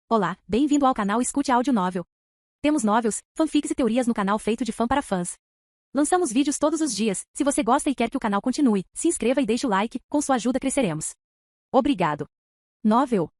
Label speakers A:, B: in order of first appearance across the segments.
A: Olá, bem-vindo ao canal Escute Áudio Novel. Temos novels, fanfics e teorias no canal feito de fã para fãs. Lançamos vídeos todos os dias. Se você gosta e quer que o canal continue, se inscreva e deixe o like, com sua ajuda cresceremos. Obrigado. Novel.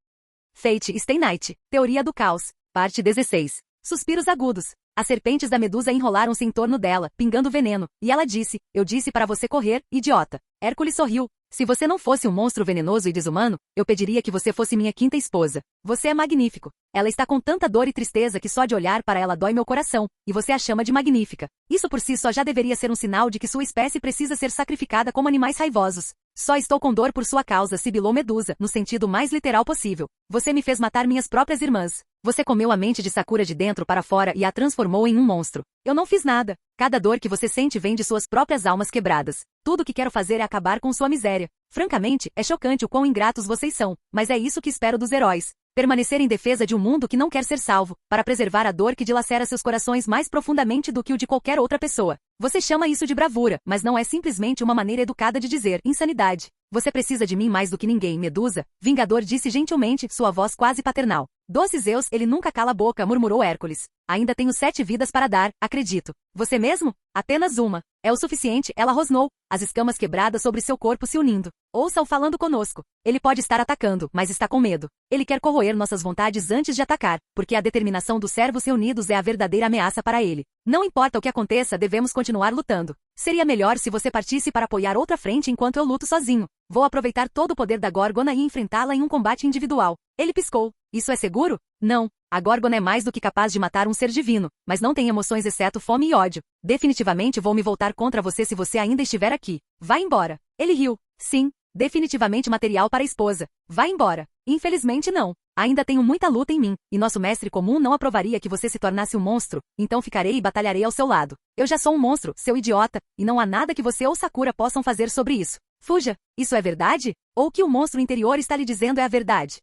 A: Fate Stay Night, Teoria do Caos, parte 16. Suspiros agudos. As serpentes da Medusa enrolaram-se em torno dela, pingando veneno, e ela disse, eu disse para você correr, idiota. Hércules sorriu. Se você não fosse um monstro venenoso e desumano, eu pediria que você fosse minha quinta esposa. Você é magnífico. Ela está com tanta dor e tristeza que só de olhar para ela dói meu coração, e você a chama de magnífica. Isso por si só já deveria ser um sinal de que sua espécie precisa ser sacrificada como animais raivosos. Só estou com dor por sua causa, sibilou Medusa, no sentido mais literal possível. Você me fez matar minhas próprias irmãs. Você comeu a mente de Sakura de dentro para fora e a transformou em um monstro. Eu não fiz nada. Cada dor que você sente vem de suas próprias almas quebradas. Tudo o que quero fazer é acabar com sua miséria. Francamente, é chocante o quão ingratos vocês são, mas é isso que espero dos heróis. Permanecer em defesa de um mundo que não quer ser salvo, para preservar a dor que dilacera seus corações mais profundamente do que o de qualquer outra pessoa. Você chama isso de bravura, mas não é simplesmente uma maneira educada de dizer insanidade. Você precisa de mim mais do que ninguém, Medusa. Vingador disse gentilmente, sua voz quase paternal. Doce Zeus, ele nunca cala a boca, murmurou Hércules. Ainda tenho 7 vidas para dar, acredito. Você mesmo? Apenas uma. É o suficiente, ela rosnou, as escamas quebradas sobre seu corpo se unindo. Ouça-o falando conosco. Ele pode estar atacando, mas está com medo. Ele quer corroer nossas vontades antes de atacar, porque a determinação dos servos reunidos é a verdadeira ameaça para ele. Não importa o que aconteça, devemos continuar lutando. Seria melhor se você partisse para apoiar outra frente enquanto eu luto sozinho. Vou aproveitar todo o poder da Górgona e enfrentá-la em um combate individual. Ele piscou. Isso é seguro? Não. A Górgona é mais do que capaz de matar um ser divino, mas não tem emoções exceto fome e ódio. Definitivamente vou me voltar contra você se você ainda estiver aqui. Vá embora. Ele riu. Sim. Definitivamente material para a esposa. Vá embora. Infelizmente não. Ainda tenho muita luta em mim, e nosso mestre comum não aprovaria que você se tornasse um monstro, então ficarei e batalharei ao seu lado. Eu já sou um monstro, seu idiota, e não há nada que você ou Sakura possam fazer sobre isso. Fuja. Isso é verdade? Ou o que o monstro interior está lhe dizendo é a verdade?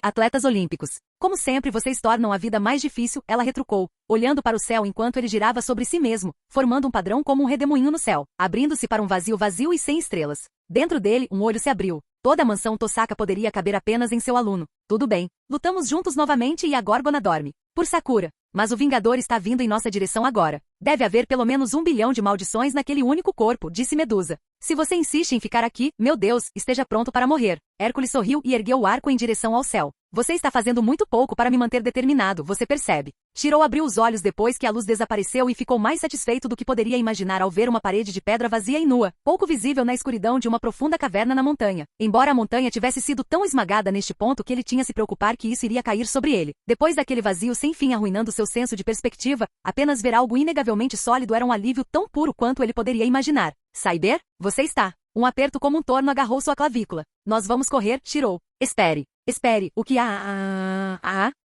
A: Atletas olímpicos. Como sempre vocês tornam a vida mais difícil, ela retrucou, olhando para o céu enquanto ele girava sobre si mesmo, formando um padrão como um redemoinho no céu, abrindo-se para um vazio vazio e sem estrelas. Dentro dele, um olho se abriu. Toda a mansão Tosaka poderia caber apenas em seu aluno. Tudo bem. Lutamos juntos novamente e a Górgona dorme. Por Sakura. Mas o Vingador está vindo em nossa direção agora. Deve haver pelo menos 1 bilhão de maldições naquele único corpo, disse Medusa. Se você insiste em ficar aqui, meu Deus, esteja pronto para morrer. Hércules sorriu e ergueu o arco em direção ao céu. Você está fazendo muito pouco para me manter determinado, você percebe. Shirou abriu os olhos depois que a luz desapareceu e ficou mais satisfeito do que poderia imaginar ao ver uma parede de pedra vazia e nua, pouco visível na escuridão de uma profunda caverna na montanha. Embora a montanha tivesse sido tão esmagada neste ponto que ele tinha se preocupar que isso iria cair sobre ele. Depois daquele vazio sem fim arruinando seu senso de perspectiva, apenas ver algo inegavelmente sólido era um alívio tão puro quanto ele poderia imaginar. Cyber, você está. Um aperto como um torno agarrou sua clavícula. Nós vamos correr, Shirou. Espere. Espere, o que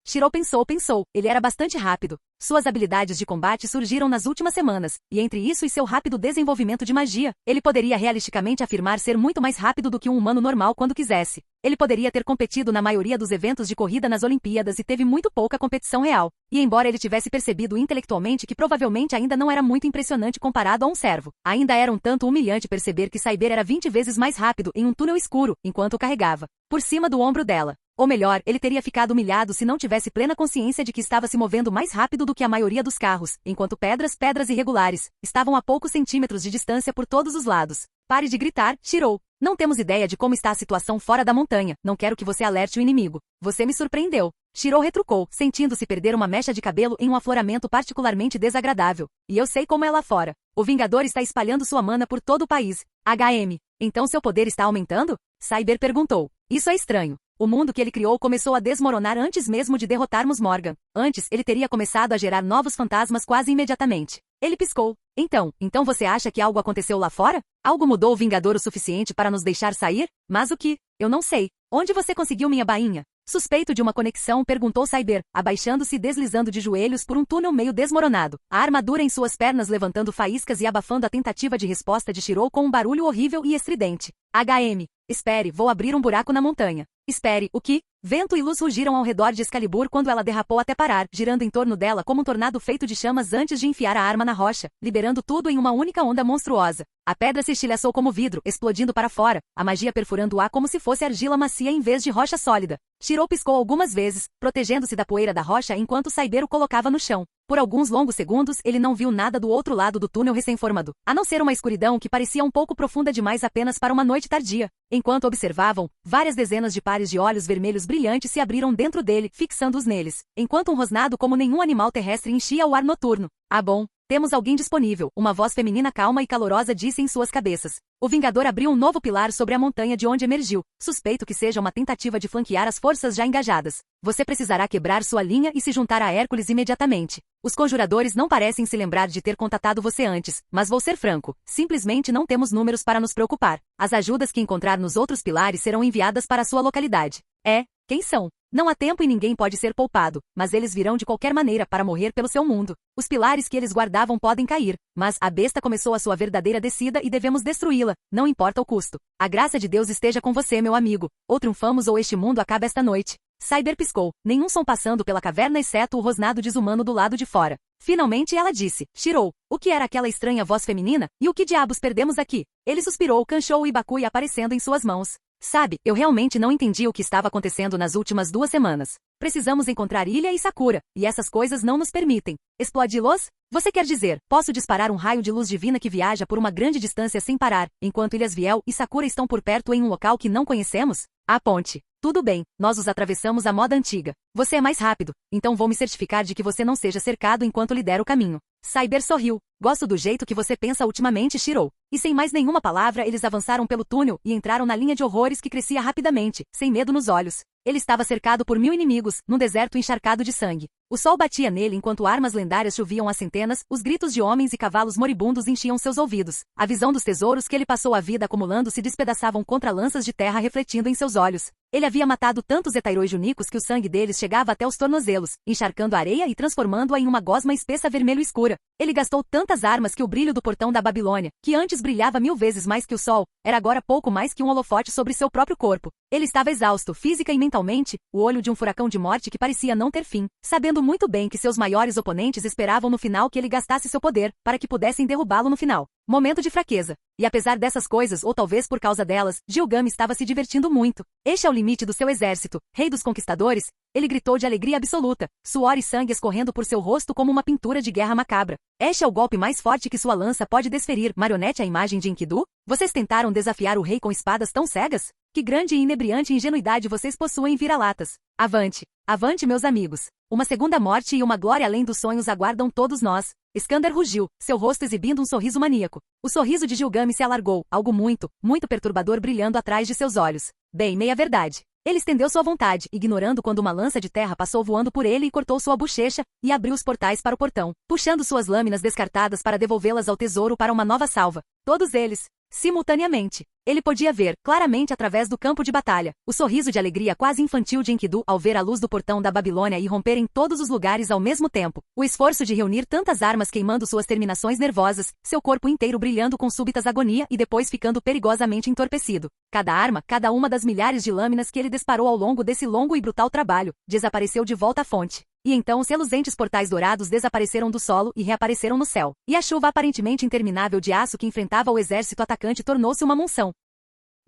A: Shirou pensou. Ele era bastante rápido. Suas habilidades de combate surgiram nas últimas semanas, e entre isso e seu rápido desenvolvimento de magia, ele poderia realisticamente afirmar ser muito mais rápido do que um humano normal quando quisesse. Ele poderia ter competido na maioria dos eventos de corrida nas Olimpíadas e teve muito pouca competição real. E embora ele tivesse percebido intelectualmente que provavelmente ainda não era muito impressionante comparado a um servo, ainda era um tanto humilhante perceber que Cyber era 20 vezes mais rápido em um túnel escuro, enquanto o carregava. Por cima do ombro dela. Ou melhor, ele teria ficado humilhado se não tivesse plena consciência de que estava se movendo mais rápido do que a maioria dos carros, enquanto pedras irregulares, estavam a poucos centímetros de distância por todos os lados. Pare de gritar, Shirou. Não temos ideia de como está a situação fora da montanha, não quero que você alerte o inimigo. Você me surpreendeu. Shirou retrucou, sentindo-se perder uma mecha de cabelo em um afloramento particularmente desagradável. E eu sei como é lá fora. O Vingador está espalhando sua mana por todo o país. HM. Então seu poder está aumentando? Cyber perguntou. Isso é estranho. O mundo que ele criou começou a desmoronar antes mesmo de derrotarmos Morgan. Antes, ele teria começado a gerar novos fantasmas quase imediatamente. Ele piscou. Então você acha que algo aconteceu lá fora? Algo mudou o Vingador o suficiente para nos deixar sair? Mas o que? Eu não sei. Onde você conseguiu minha bainha? Suspeito de uma conexão, perguntou Cyber, abaixando-se e deslizando de joelhos por um túnel meio desmoronado. A armadura em suas pernas levantando faíscas e abafando a tentativa de resposta de Shirou com um barulho horrível e estridente. Espere, vou abrir um buraco na montanha. Espere, o que? Vento e luz rugiram ao redor de Excalibur quando ela derrapou até parar, girando em torno dela como um tornado feito de chamas antes de enfiar a arma na rocha, liberando tudo em uma única onda monstruosa. A pedra se estilhaçou como vidro, explodindo para fora, a magia perfurando o ar como se fosse argila macia em vez de rocha sólida. Shirou piscou algumas vezes, protegendo-se da poeira da rocha enquanto Cyber o colocava no chão. Por alguns longos segundos, ele não viu nada do outro lado do túnel recém-formado, a não ser uma escuridão que parecia um pouco profunda demais apenas para uma noite tardia. Enquanto observavam, várias dezenas de pares de olhos vermelhos brilhantes se abriram dentro dele, fixando-os neles, enquanto um rosnado como nenhum animal terrestre enchia o ar noturno. Ah bom, temos alguém disponível, uma voz feminina calma e calorosa disse em suas cabeças. O Vingador abriu um novo pilar sobre a montanha de onde emergiu. Suspeito que seja uma tentativa de flanquear as forças já engajadas. Você precisará quebrar sua linha e se juntar a Hércules imediatamente. Os conjuradores não parecem se lembrar de ter contatado você antes, mas vou ser franco, simplesmente não temos números para nos preocupar. As ajudas que encontrar nos outros pilares serão enviadas para a sua localidade. Quem são? Não há tempo e ninguém pode ser poupado, mas eles virão de qualquer maneira para morrer pelo seu mundo. Os pilares que eles guardavam podem cair, mas a besta começou a sua verdadeira descida e devemos destruí-la, não importa o custo. A graça de Deus esteja com você, meu amigo. Ou triunfamos ou este mundo acaba esta noite. Cyber piscou, nenhum som passando pela caverna exceto o rosnado desumano do lado de fora. Finalmente ela disse, Shirou, o que era aquela estranha voz feminina, e o que diabos perdemos aqui? Ele suspirou, canchou o Ibakui aparecendo em suas mãos. Sabe, eu realmente não entendi o que estava acontecendo nas últimas 2 semanas. Precisamos encontrar Ilha e Sakura, e essas coisas não nos permitem. Explode-los? Você quer dizer, posso disparar um raio de luz divina que viaja por uma grande distância sem parar, enquanto Ilhas Viel e Sakura estão por perto em um local que não conhecemos? A ponte. Tudo bem, nós os atravessamos à moda antiga. Você é mais rápido, então vou me certificar de que você não seja cercado enquanto lhe der o caminho. Cyber sorriu. Gosto do jeito que você pensa ultimamente, Shirou. E sem mais nenhuma palavra eles avançaram pelo túnel e entraram na linha de horrores que crescia rapidamente, sem medo nos olhos. Ele estava cercado por 1000 inimigos, num deserto encharcado de sangue. O sol batia nele enquanto armas lendárias choviam a centenas, os gritos de homens e cavalos moribundos enchiam seus ouvidos. A visão dos tesouros que ele passou a vida acumulando se despedaçavam contra lanças de terra refletindo em seus olhos. Ele havia matado tantos Etairoi junicos que o sangue deles chegava até os tornozelos, encharcando a areia e transformando-a em uma gosma espessa vermelho escura. Ele gastou tantas armas que o brilho do portão da Babilônia, que antes brilhava 1000 vezes mais que o sol, era agora pouco mais que um holofote sobre seu próprio corpo. Ele estava exausto, física e mentalmente, o olho de um furacão de morte que parecia não ter fim, sabendo muito bem que seus maiores oponentes esperavam no final que ele gastasse seu poder, para que pudessem derrubá-lo no final. Momento de fraqueza. E apesar dessas coisas, ou talvez por causa delas, Gilgame estava se divertindo muito. Este é o limite do seu exército, rei dos conquistadores. Ele gritou de alegria absoluta, suor e sangue escorrendo por seu rosto como uma pintura de guerra macabra. Este é o golpe mais forte que sua lança pode desferir, marionete à imagem de Enkidu? Vocês tentaram desafiar o rei com espadas tão cegas? Que grande e inebriante ingenuidade vocês possuem, vira-latas. Avante! Avante, meus amigos! Uma segunda morte e uma glória além dos sonhos aguardam todos nós. Skander rugiu, seu rosto exibindo um sorriso maníaco. O sorriso de Gilgame se alargou, algo muito, muito perturbador brilhando atrás de seus olhos. Bem, meia-verdade. Ele estendeu sua vontade, ignorando quando uma lança de terra passou voando por ele e cortou sua bochecha, e abriu os portais para o portão, puxando suas lâminas descartadas para devolvê-las ao tesouro para uma nova salva. Todos eles, simultaneamente. Ele podia ver, claramente através do campo de batalha, o sorriso de alegria quase infantil de Enkidu ao ver a luz do portão da Babilônia irromper em todos os lugares ao mesmo tempo. O esforço de reunir tantas armas queimando suas terminações nervosas, seu corpo inteiro brilhando com súbitas agonia e depois ficando perigosamente entorpecido. Cada arma, cada uma das milhares de lâminas que ele disparou ao longo desse longo e brutal trabalho, desapareceu de volta à fonte. E então os reluzentes portais dourados desapareceram do solo e reapareceram no céu. E a chuva aparentemente interminável de aço que enfrentava o exército atacante tornou-se uma monção.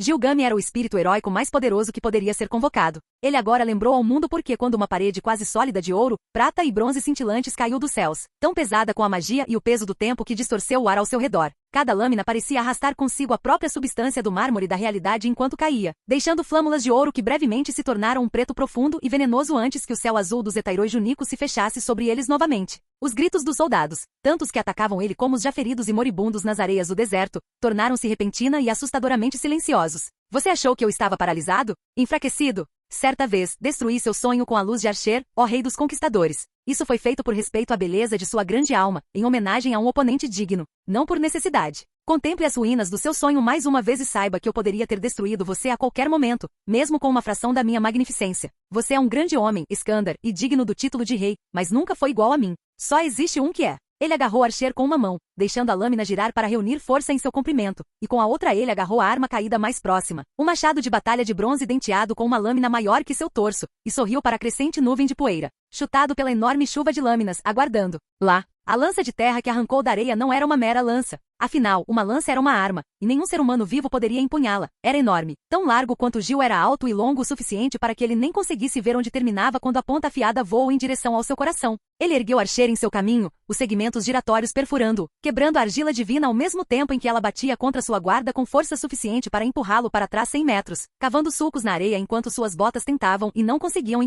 A: Gilgame era o espírito heróico mais poderoso que poderia ser convocado. Ele agora lembrou ao mundo porque quando uma parede quase sólida de ouro, prata e bronze cintilantes caiu dos céus, tão pesada com a magia e o peso do tempo que distorceu o ar ao seu redor. Cada lâmina parecia arrastar consigo a própria substância do mármore da realidade enquanto caía, deixando flâmulas de ouro que brevemente se tornaram um preto profundo e venenoso antes que o céu azul dos Etairoi junicos se fechasse sobre eles novamente. Os gritos dos soldados, tantos que atacavam ele como os já feridos e moribundos nas areias do deserto, tornaram-se repentina e assustadoramente silenciosos. Você achou que eu estava paralisado? Enfraquecido? Certa vez, destruí seu sonho com a luz de Archer, ó rei dos conquistadores. Isso foi feito por respeito à beleza de sua grande alma, em homenagem a um oponente digno, não por necessidade. Contemple as ruínas do seu sonho mais uma vez e saiba que eu poderia ter destruído você a qualquer momento, mesmo com uma fração da minha magnificência. Você é um grande homem, Skander, e digno do título de rei, mas nunca foi igual a mim. Só existe um que é. Ele agarrou Archer com uma mão, deixando a lâmina girar para reunir força em seu comprimento, e com a outra ele agarrou a arma caída mais próxima, um machado de batalha de bronze denteado com uma lâmina maior que seu torso, e sorriu para a crescente nuvem de poeira, chutado pela enorme chuva de lâminas, aguardando. Lá, a lança de terra que arrancou da areia não era uma mera lança. Afinal, uma lança era uma arma, e nenhum ser humano vivo poderia empunhá-la. Era enorme, tão largo quanto Gil era alto e longo o suficiente para que ele nem conseguisse ver onde terminava quando a ponta afiada voou em direção ao seu coração. Ele ergueu Archer em seu caminho, os segmentos giratórios perfurando-o, quebrando a argila divina ao mesmo tempo em que ela batia contra sua guarda com força suficiente para empurrá-lo para trás 100 metros, cavando sulcos na areia enquanto suas botas tentavam e não conseguiam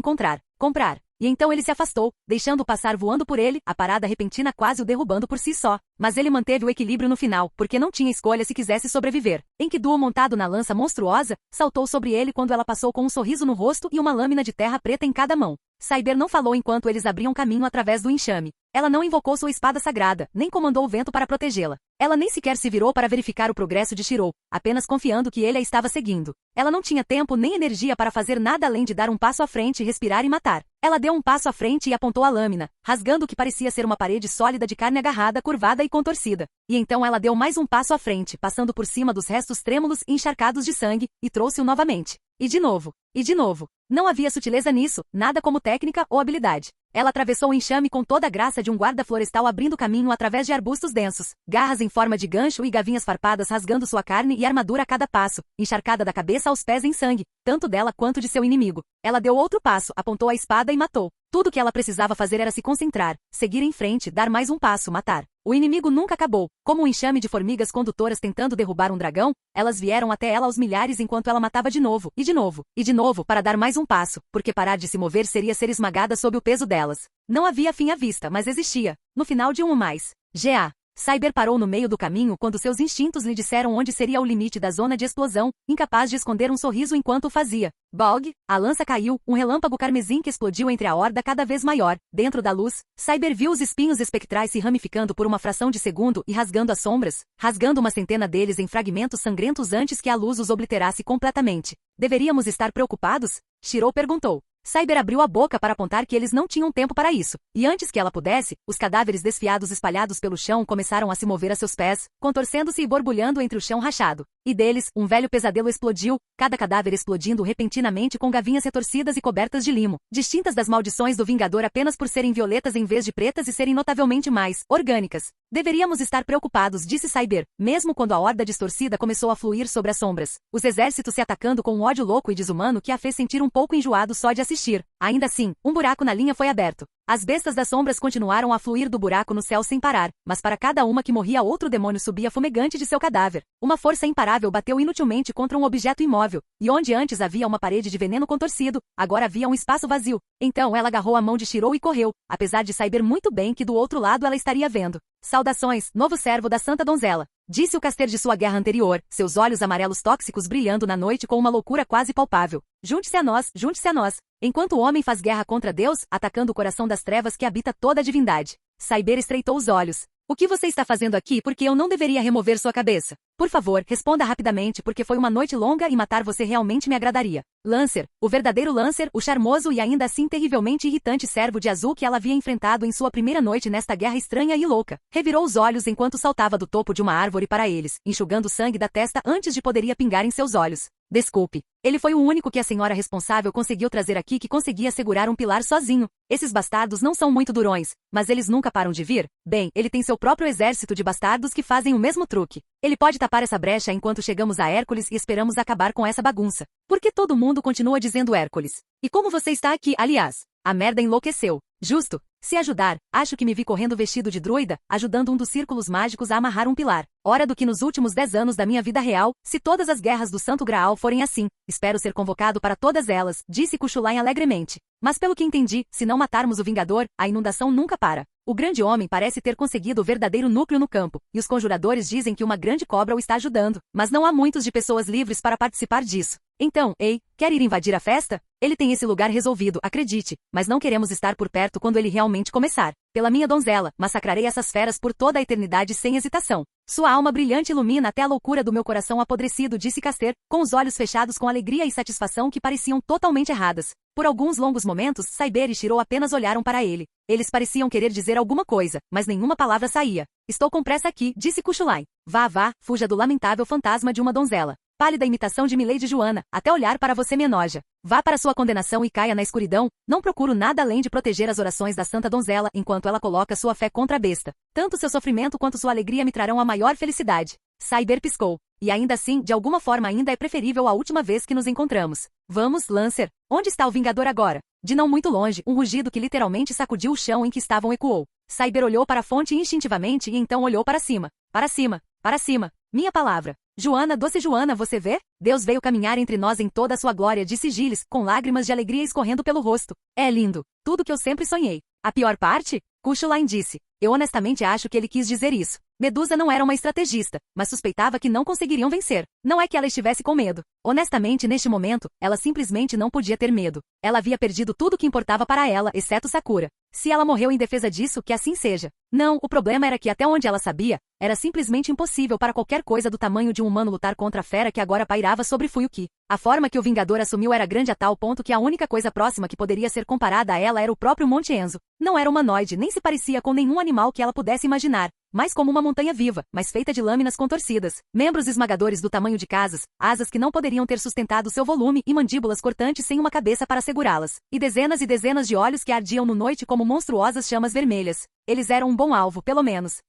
A: comprar. E então ele se afastou, deixando-o passar voando por ele, a parada repentina quase o derrubando por si só. Mas ele manteve o equilíbrio no final, porque não tinha escolha se quisesse sobreviver. Enkidu, montado na lança monstruosa, saltou sobre ele quando ela passou com um sorriso no rosto e uma lâmina de terra preta em cada mão. Cyber não falou enquanto eles abriam caminho através do enxame. Ela não invocou sua espada sagrada, nem comandou o vento para protegê-la. Ela nem sequer se virou para verificar o progresso de Shirou, apenas confiando que ele a estava seguindo. Ela não tinha tempo nem energia para fazer nada além de dar um passo à frente, respirar e matar. Ela deu um passo à frente e apontou a lâmina, rasgando o que parecia ser uma parede sólida de carne agarrada, curvada e contorcida. E então ela deu mais um passo à frente, passando por cima dos restos trêmulos e encharcados de sangue, e trouxe-o novamente. E de novo. E de novo. Não havia sutileza nisso, nada como técnica ou habilidade. Ela atravessou o enxame com toda a graça de um guarda florestal abrindo caminho através de arbustos densos, garras em forma de gancho e gavinhas farpadas rasgando sua carne e armadura a cada passo, encharcada da cabeça aos pés em sangue, tanto dela quanto de seu inimigo. Ela deu outro passo, apontou a espada e matou. Tudo o que ela precisava fazer era se concentrar, seguir em frente, dar mais um passo, matar. O inimigo nunca acabou. Como um enxame de formigas condutoras tentando derrubar um dragão, elas vieram até ela aos milhares enquanto ela matava de novo, e de novo, e de novo para dar mais um passo, porque parar de se mover seria ser esmagada sob o peso delas. Não havia fim à vista, mas existia. No final de um ou mais. G.A. Cyber parou no meio do caminho quando seus instintos lhe disseram onde seria o limite da zona de explosão, incapaz de esconder um sorriso enquanto o fazia. Bog, a lança caiu, um relâmpago carmesim que explodiu entre a horda cada vez maior. Dentro da luz, Cyber viu os espinhos espectrais se ramificando por uma fração de segundo e rasgando as sombras, rasgando uma centena deles em fragmentos sangrentos antes que a luz os obliterasse completamente. Deveríamos estar preocupados? Shirou perguntou. Cyber abriu a boca para apontar que eles não tinham tempo para isso, e antes que ela pudesse, os cadáveres desfiados espalhados pelo chão começaram a se mover a seus pés, contorcendo-se e borbulhando entre o chão rachado. E deles, um velho pesadelo explodiu, cada cadáver explodindo repentinamente com gavinhas retorcidas e cobertas de limo, distintas das maldições do Vingador apenas por serem violetas em vez de pretas e serem notavelmente mais orgânicas. Deveríamos estar preocupados, disse Cyber, mesmo quando a horda distorcida começou a fluir sobre as sombras. Os exércitos se atacando com um ódio louco e desumano que a fez sentir um pouco enjoado só de assistir. Ainda assim, um buraco na linha foi aberto. As bestas das sombras continuaram a fluir do buraco no céu sem parar, mas para cada uma que morria outro demônio subia fumegante de seu cadáver. Uma força imparável bateu inutilmente contra um objeto imóvel, e onde antes havia uma parede de veneno contorcido, agora havia um espaço vazio. Então ela agarrou a mão de Shirou e correu, apesar de saber muito bem que do outro lado ela estaria vendo. Saudações, novo servo da Santa Donzela. Disse o caster de sua guerra anterior, seus olhos amarelos tóxicos brilhando na noite com uma loucura quase palpável. Junte-se a nós, junte-se a nós. Enquanto o homem faz guerra contra Deus, atacando o coração das trevas que habita toda a divindade. Cyber estreitou os olhos. O que você está fazendo aqui porque eu não deveria remover sua cabeça? Por favor, responda rapidamente porque foi uma noite longa e matar você realmente me agradaria. Lancer, o verdadeiro Lancer, o charmoso e ainda assim terrivelmente irritante servo de azul que ela havia enfrentado em sua primeira noite nesta guerra estranha e louca, revirou os olhos enquanto saltava do topo de uma árvore para eles, enxugando sangue da testa antes de poderia pingar em seus olhos. Desculpe. Ele foi o único que a senhora responsável conseguiu trazer aqui que conseguia segurar um pilar sozinho. Esses bastardos não são muito durões, mas eles nunca param de vir. Bem, ele tem seu próprio exército de bastardos que fazem o mesmo truque. Ele pode tapar essa brecha enquanto chegamos a Hércules e esperamos acabar com essa bagunça. Por que todo mundo continua dizendo Hércules? E como você está aqui, aliás? A merda enlouqueceu. Justo. Se ajudar, acho que me vi correndo vestido de druida, ajudando um dos círculos mágicos a amarrar um pilar. Ora do que nos últimos 10 anos da minha vida real, se todas as guerras do Santo Graal forem assim, espero ser convocado para todas elas, disse Kuchulain alegremente. Mas pelo que entendi, se não matarmos o Vingador, a inundação nunca para. O grande homem parece ter conseguido o verdadeiro núcleo no campo, e os conjuradores dizem que uma grande cobra o está ajudando, mas não há muitos de pessoas livres para participar disso. Então, ei, quer ir invadir a festa? Ele tem esse lugar resolvido, acredite, mas não queremos estar por perto quando ele realmente começar. Pela minha donzela, massacrarei essas feras por toda a eternidade sem hesitação. Sua alma brilhante ilumina até a loucura do meu coração apodrecido, disse Caster, com os olhos fechados com alegria e satisfação que pareciam totalmente erradas. Por alguns longos momentos, Cyber e Shiro apenas olharam para ele. Eles pareciam querer dizer alguma coisa, mas nenhuma palavra saía. Estou com pressa aqui, disse Kuchulain. Vá, vá, fuja do lamentável fantasma de uma donzela. Pálida imitação de Milady Joana, até olhar para você me enoja. Vá para sua condenação e caia na escuridão. Não procuro nada além de proteger as orações da santa donzela enquanto ela coloca sua fé contra a besta. Tanto seu sofrimento quanto sua alegria me trarão a maior felicidade. Cyber piscou. E ainda assim, de alguma forma ainda é preferível a última vez que nos encontramos. Vamos, Lancer. Onde está o Vingador agora? De não muito longe, um rugido que literalmente sacudiu o chão em que estavam ecoou. Cyber olhou para a fonte instintivamente e então olhou para cima. Para cima. Para cima. Minha palavra. Joana, doce Joana, você vê? Deus veio caminhar entre nós em toda a sua glória, disse Giles, com lágrimas de alegria escorrendo pelo rosto. É lindo. Tudo que eu sempre sonhei. A pior parte? Kuchulain disse. Eu honestamente acho que ele quis dizer isso. Medusa não era uma estrategista, mas suspeitava que não conseguiriam vencer. Não é que ela estivesse com medo. Honestamente, neste momento, ela simplesmente não podia ter medo. Ela havia perdido tudo que importava para ela, exceto Sakura. Se ela morreu em defesa disso, que assim seja. Não, o problema era que até onde ela sabia, era simplesmente impossível para qualquer coisa do tamanho de um humano lutar contra a fera que agora pairava sobre Fuyuki. A forma que o Vingador assumiu era grande a tal ponto que a única coisa próxima que poderia ser comparada a ela era o próprio Monte Enzo. Não era humanoide, nem se parecia com nenhum animal que ela pudesse imaginar. Mais como uma montanha viva, mas feita de lâminas contorcidas, membros esmagadores do tamanho de casas, asas que não poderiam ter sustentado seu volume e mandíbulas cortantes sem uma cabeça para segurá-las, e dezenas de olhos que ardiam no noite como monstruosas chamas vermelhas. Eles eram um bom alvo, pelo menos.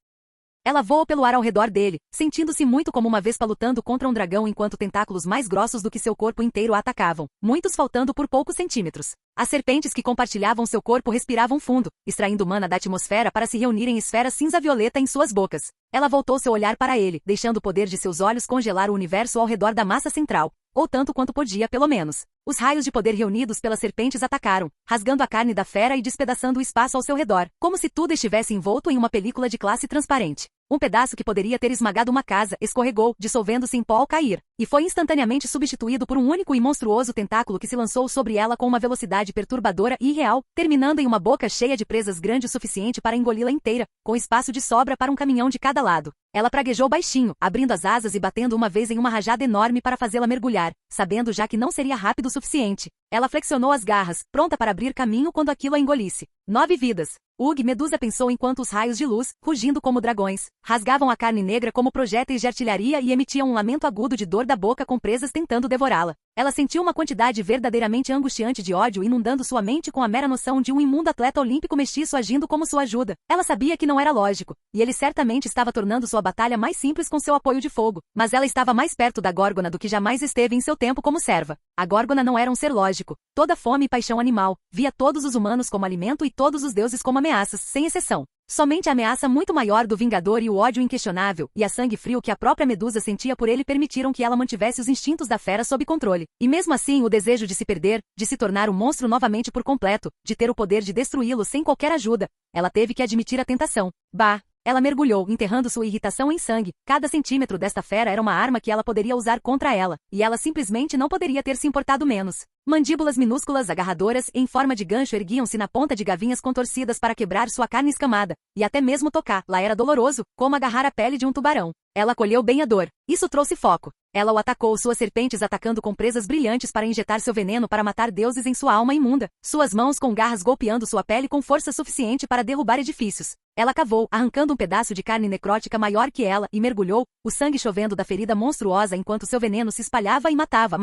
A: Ela voou pelo ar ao redor dele, sentindo-se muito como uma vespa lutando contra um dragão enquanto tentáculos mais grossos do que seu corpo inteiro a atacavam, muitos faltando por poucos centímetros. As serpentes que compartilhavam seu corpo respiravam fundo, extraindo mana da atmosfera para se reunir em esferas cinza-violeta em suas bocas. Ela voltou seu olhar para ele, deixando o poder de seus olhos congelar o universo ao redor da massa central, ou tanto quanto podia, pelo menos. Os raios de poder reunidos pelas serpentes atacaram, rasgando a carne da fera e despedaçando o espaço ao seu redor, como se tudo estivesse envolto em uma película de classe transparente. Um pedaço que poderia ter esmagado uma casa escorregou, dissolvendo-se em pó ao cair, e foi instantaneamente substituído por um único e monstruoso tentáculo que se lançou sobre ela com uma velocidade perturbadora e irreal, terminando em uma boca cheia de presas grande o suficiente para engoli-la inteira, com espaço de sobra para um caminhão de cada lado. Ela praguejou baixinho, abrindo as asas e batendo uma vez em uma rajada enorme para fazê-la mergulhar, sabendo já que não seria rápido o suficiente. Ela flexionou as garras, pronta para abrir caminho quando aquilo a engolisse. 9 vidas. Ugh, Medusa pensou enquanto os raios de luz, rugindo como dragões, rasgavam a carne negra como projéteis de artilharia e emitiam um lamento agudo de dor da boca com presas tentando devorá-la. Ela sentiu uma quantidade verdadeiramente angustiante de ódio inundando sua mente com a mera noção de um imundo atleta olímpico mestiço agindo como sua ajuda. Ela sabia que não era lógico, e ele certamente estava tornando sua batalha mais simples com seu apoio de fogo, mas ela estava mais perto da Górgona do que jamais esteve em seu tempo como serva. A Górgona não era um ser lógico, toda fome e paixão animal, via todos os humanos como alimento e todos os deuses como ameaças, sem exceção. Somente a ameaça muito maior do Vingador e o ódio inquestionável, e a sangue frio que a própria Medusa sentia por ele permitiram que ela mantivesse os instintos da fera sob controle. E mesmo assim o desejo de se perder, de se tornar um monstro novamente por completo, de ter o poder de destruí-lo sem qualquer ajuda. Ela teve que admitir a tentação. Bah! Ela mergulhou, enterrando sua irritação em sangue. Cada centímetro desta fera era uma arma que ela poderia usar contra ela, e ela simplesmente não poderia ter se importado menos. Mandíbulas minúsculas agarradoras, em forma de gancho, erguiam-se na ponta de gavinhas contorcidas para quebrar sua carne escamada, e até mesmo tocá-la era doloroso, como agarrar a pele de um tubarão. Ela colheu bem a dor. Isso trouxe foco. Ela o atacou, suas serpentes atacando com presas brilhantes para injetar seu veneno para matar deuses em sua alma imunda, suas mãos com garras golpeando sua pele com força suficiente para derrubar edifícios. Ela cavou, arrancando um pedaço de carne necrótica maior que ela, e mergulhou, o sangue chovendo da ferida monstruosa enquanto seu veneno se espalhava e matava.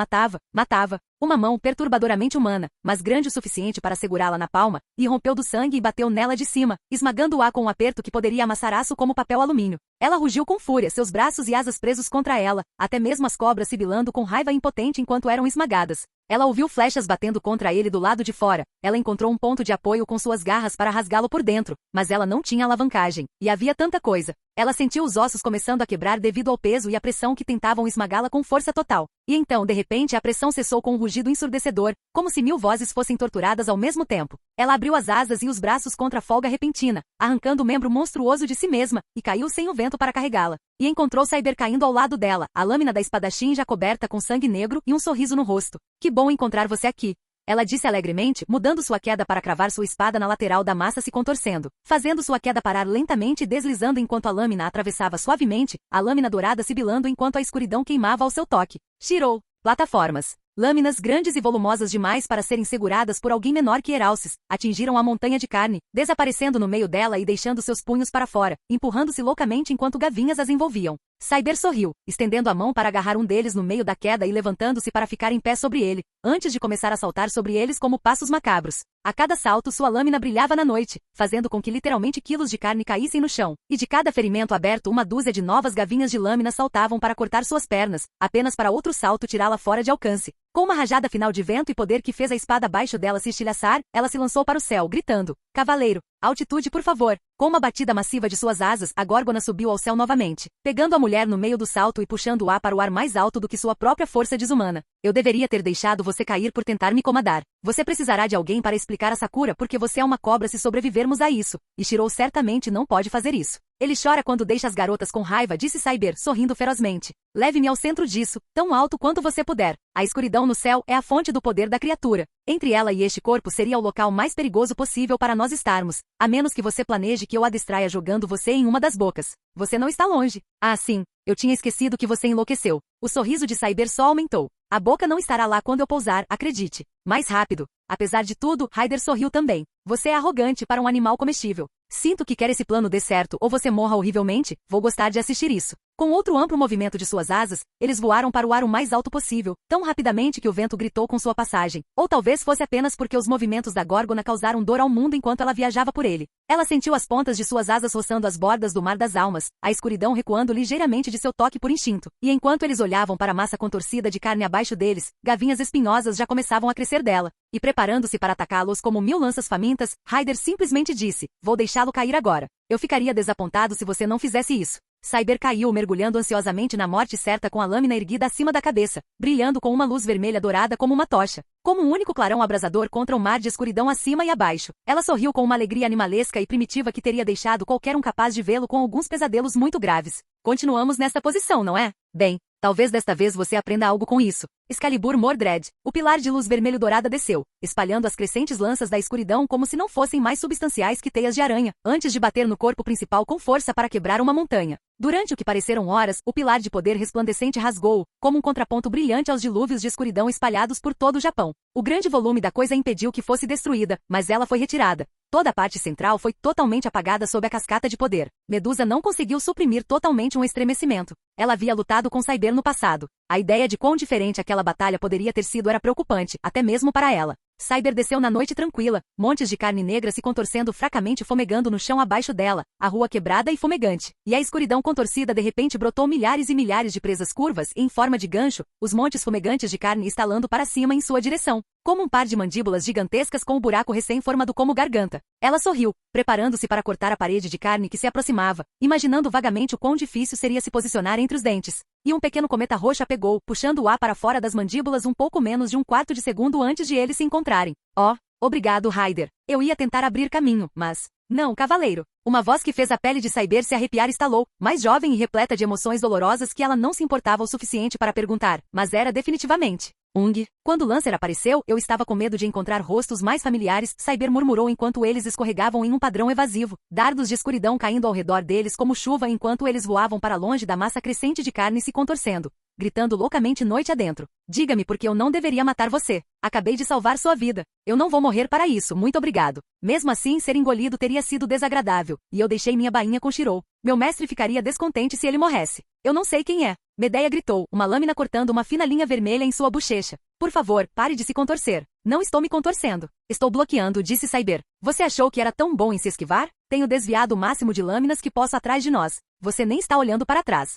A: Uma mão perturbadoramente humana, mas grande o suficiente para segurá-la na palma, irrompeu do sangue e bateu nela de cima, esmagando-a com um aperto que poderia amassar aço como papel alumínio. Ela rugiu com fúria, seus braços e asas presos contra ela, até mesmo as cobras sibilando com raiva impotente enquanto eram esmagadas. Ela ouviu flechas batendo contra ele do lado de fora. Ela encontrou um ponto de apoio com suas garras para rasgá-lo por dentro, mas ela não tinha alavancagem, e havia tanta coisa. Ela sentiu os ossos começando a quebrar devido ao peso e à pressão que tentavam esmagá-la com força total. E então, de repente, a pressão cessou com um rugido ensurdecedor, como se 1000 vozes fossem torturadas ao mesmo tempo. Ela abriu as asas e os braços contra a folga repentina, arrancando o membro monstruoso de si mesma, e caiu sem o vento para carregá-la. E encontrou Cyber caindo ao lado dela, a lâmina da espadachim já coberta com sangue negro e um sorriso no rosto. Que bom encontrar você aqui. Ela disse alegremente, mudando sua queda para cravar sua espada na lateral da massa se contorcendo, fazendo sua queda parar lentamente e deslizando enquanto a lâmina atravessava suavemente, a lâmina dourada sibilando enquanto a escuridão queimava ao seu toque. Shirou. Plataformas. Lâminas grandes e volumosas demais para serem seguradas por alguém menor que Eralces, atingiram a montanha de carne, desaparecendo no meio dela e deixando seus punhos para fora, empurrando-se loucamente enquanto gavinhas as envolviam. Cyber sorriu, estendendo a mão para agarrar um deles no meio da queda e levantando-se para ficar em pé sobre ele, antes de começar a saltar sobre eles como passos macabros. A cada salto sua lâmina brilhava na noite, fazendo com que literalmente quilos de carne caíssem no chão, e de cada ferimento aberto uma dúzia de novas gavinhas de lâmina saltavam para cortar suas pernas, apenas para outro salto tirá-la fora de alcance. Com uma rajada final de vento e poder que fez a espada abaixo dela se estilhaçar, ela se lançou para o céu, gritando, "Cavaleiro, altitude por favor." Com uma batida massiva de suas asas, a górgona subiu ao céu novamente, pegando a mulher no meio do salto e puxando-a para o ar mais alto do que sua própria força desumana. "Eu deveria ter deixado você cair por tentar me incomodar. Você precisará de alguém para explicar a Sakura porque você é uma cobra se sobrevivermos a isso. E Shirou certamente não pode fazer isso. Ele chora quando deixa as garotas com raiva", disse Cyber, sorrindo ferozmente. "Leve-me ao centro disso, tão alto quanto você puder. A escuridão no céu é a fonte do poder da criatura. Entre ela e este corpo seria o local mais perigoso possível para nós estarmos, a menos que você planeje que eu a distraia jogando você em uma das bocas. Você não está longe." "Ah, sim, eu tinha esquecido que você enlouqueceu." O sorriso de Cyber só aumentou. "A boca não estará lá quando eu pousar, acredite. Mais rápido." Apesar de tudo, Ryder sorriu também. "Você é arrogante para um animal comestível. Sinto que quer esse plano dê certo ou você morra horrivelmente, vou gostar de assistir isso." Com outro amplo movimento de suas asas, eles voaram para o ar o mais alto possível, tão rapidamente que o vento gritou com sua passagem. Ou talvez fosse apenas porque os movimentos da górgona causaram dor ao mundo enquanto ela viajava por ele. Ela sentiu as pontas de suas asas roçando as bordas do mar das almas, a escuridão recuando ligeiramente de seu toque por instinto. E enquanto eles olhavam para a massa contorcida de carne abaixo deles, gavinhas espinhosas já começavam a crescer dela. E preparando-se para atacá-los como 1000 lanças famintas, Ryder simplesmente disse, "Vou deixá-lo cair agora. Eu ficaria desapontado se você não fizesse isso." Cyber caiu mergulhando ansiosamente na morte certa com a lâmina erguida acima da cabeça, brilhando com uma luz vermelha dourada como uma tocha. Como um único clarão abrasador contra um mar de escuridão acima e abaixo. Ela sorriu com uma alegria animalesca e primitiva que teria deixado qualquer um capaz de vê-lo com alguns pesadelos muito graves. "Continuamos nessa posição, não é? Bem, talvez desta vez você aprenda algo com isso." Excalibur Mordred, o pilar de luz vermelho-dourada desceu, espalhando as crescentes lanças da escuridão como se não fossem mais substanciais que teias de aranha, antes de bater no corpo principal com força para quebrar uma montanha. Durante o que pareceram horas, o pilar de poder resplandecente rasgou-o, como um contraponto brilhante aos dilúvios de escuridão espalhados por todo o Japão. O grande volume da coisa impediu que fosse destruída, mas ela foi retirada. Toda a parte central foi totalmente apagada sob a cascata de poder. Medusa não conseguiu suprimir totalmente um estremecimento. Ela havia lutado com Cyber no passado. A ideia de quão diferente aquela batalha poderia ter sido era preocupante, até mesmo para ela. Cyber desceu na noite tranquila, montes de carne negra se contorcendo fracamente fumegando no chão abaixo dela, a rua quebrada e fumegante. E a escuridão contorcida de repente brotou milhares e milhares de presas curvas e em forma de gancho, os montes fumegantes de carne estalando para cima em sua direção. Como um par de mandíbulas gigantescas com o buraco recém-formado como garganta. Ela sorriu, preparando-se para cortar a parede de carne que se aproximava, imaginando vagamente o quão difícil seria se posicionar entre os dentes. E um pequeno cometa roxo a pegou, puxando-o para fora das mandíbulas um pouco menos de um quarto de segundo antes de eles se encontrarem. "Oh, obrigado, Ryder. Eu ia tentar abrir caminho, mas... Não, cavaleiro." Uma voz que fez a pele de Cyber se arrepiar estalou, mais jovem e repleta de emoções dolorosas que ela não se importava o suficiente para perguntar, mas era definitivamente Ung. "Quando Lancer apareceu, eu estava com medo de encontrar rostos mais familiares", Cyber murmurou enquanto eles escorregavam em um padrão evasivo, dardos de escuridão caindo ao redor deles como chuva enquanto eles voavam para longe da massa crescente de carne se contorcendo, gritando loucamente noite adentro. "Diga-me porque eu não deveria matar você. Acabei de salvar sua vida. Eu não vou morrer para isso, muito obrigado." Mesmo assim, ser engolido teria sido desagradável, e eu deixei minha bainha com Shirou. Meu mestre ficaria descontente se ele morresse. "Eu não sei quem é." Medeia gritou, uma lâmina cortando uma fina linha vermelha em sua bochecha. "Por favor, pare de se contorcer." "Não estou me contorcendo. Estou bloqueando", disse Cyber. "Você achou que era tão bom em se esquivar? Tenho desviado o máximo de lâminas que posso atrás de nós. Você nem está olhando para trás.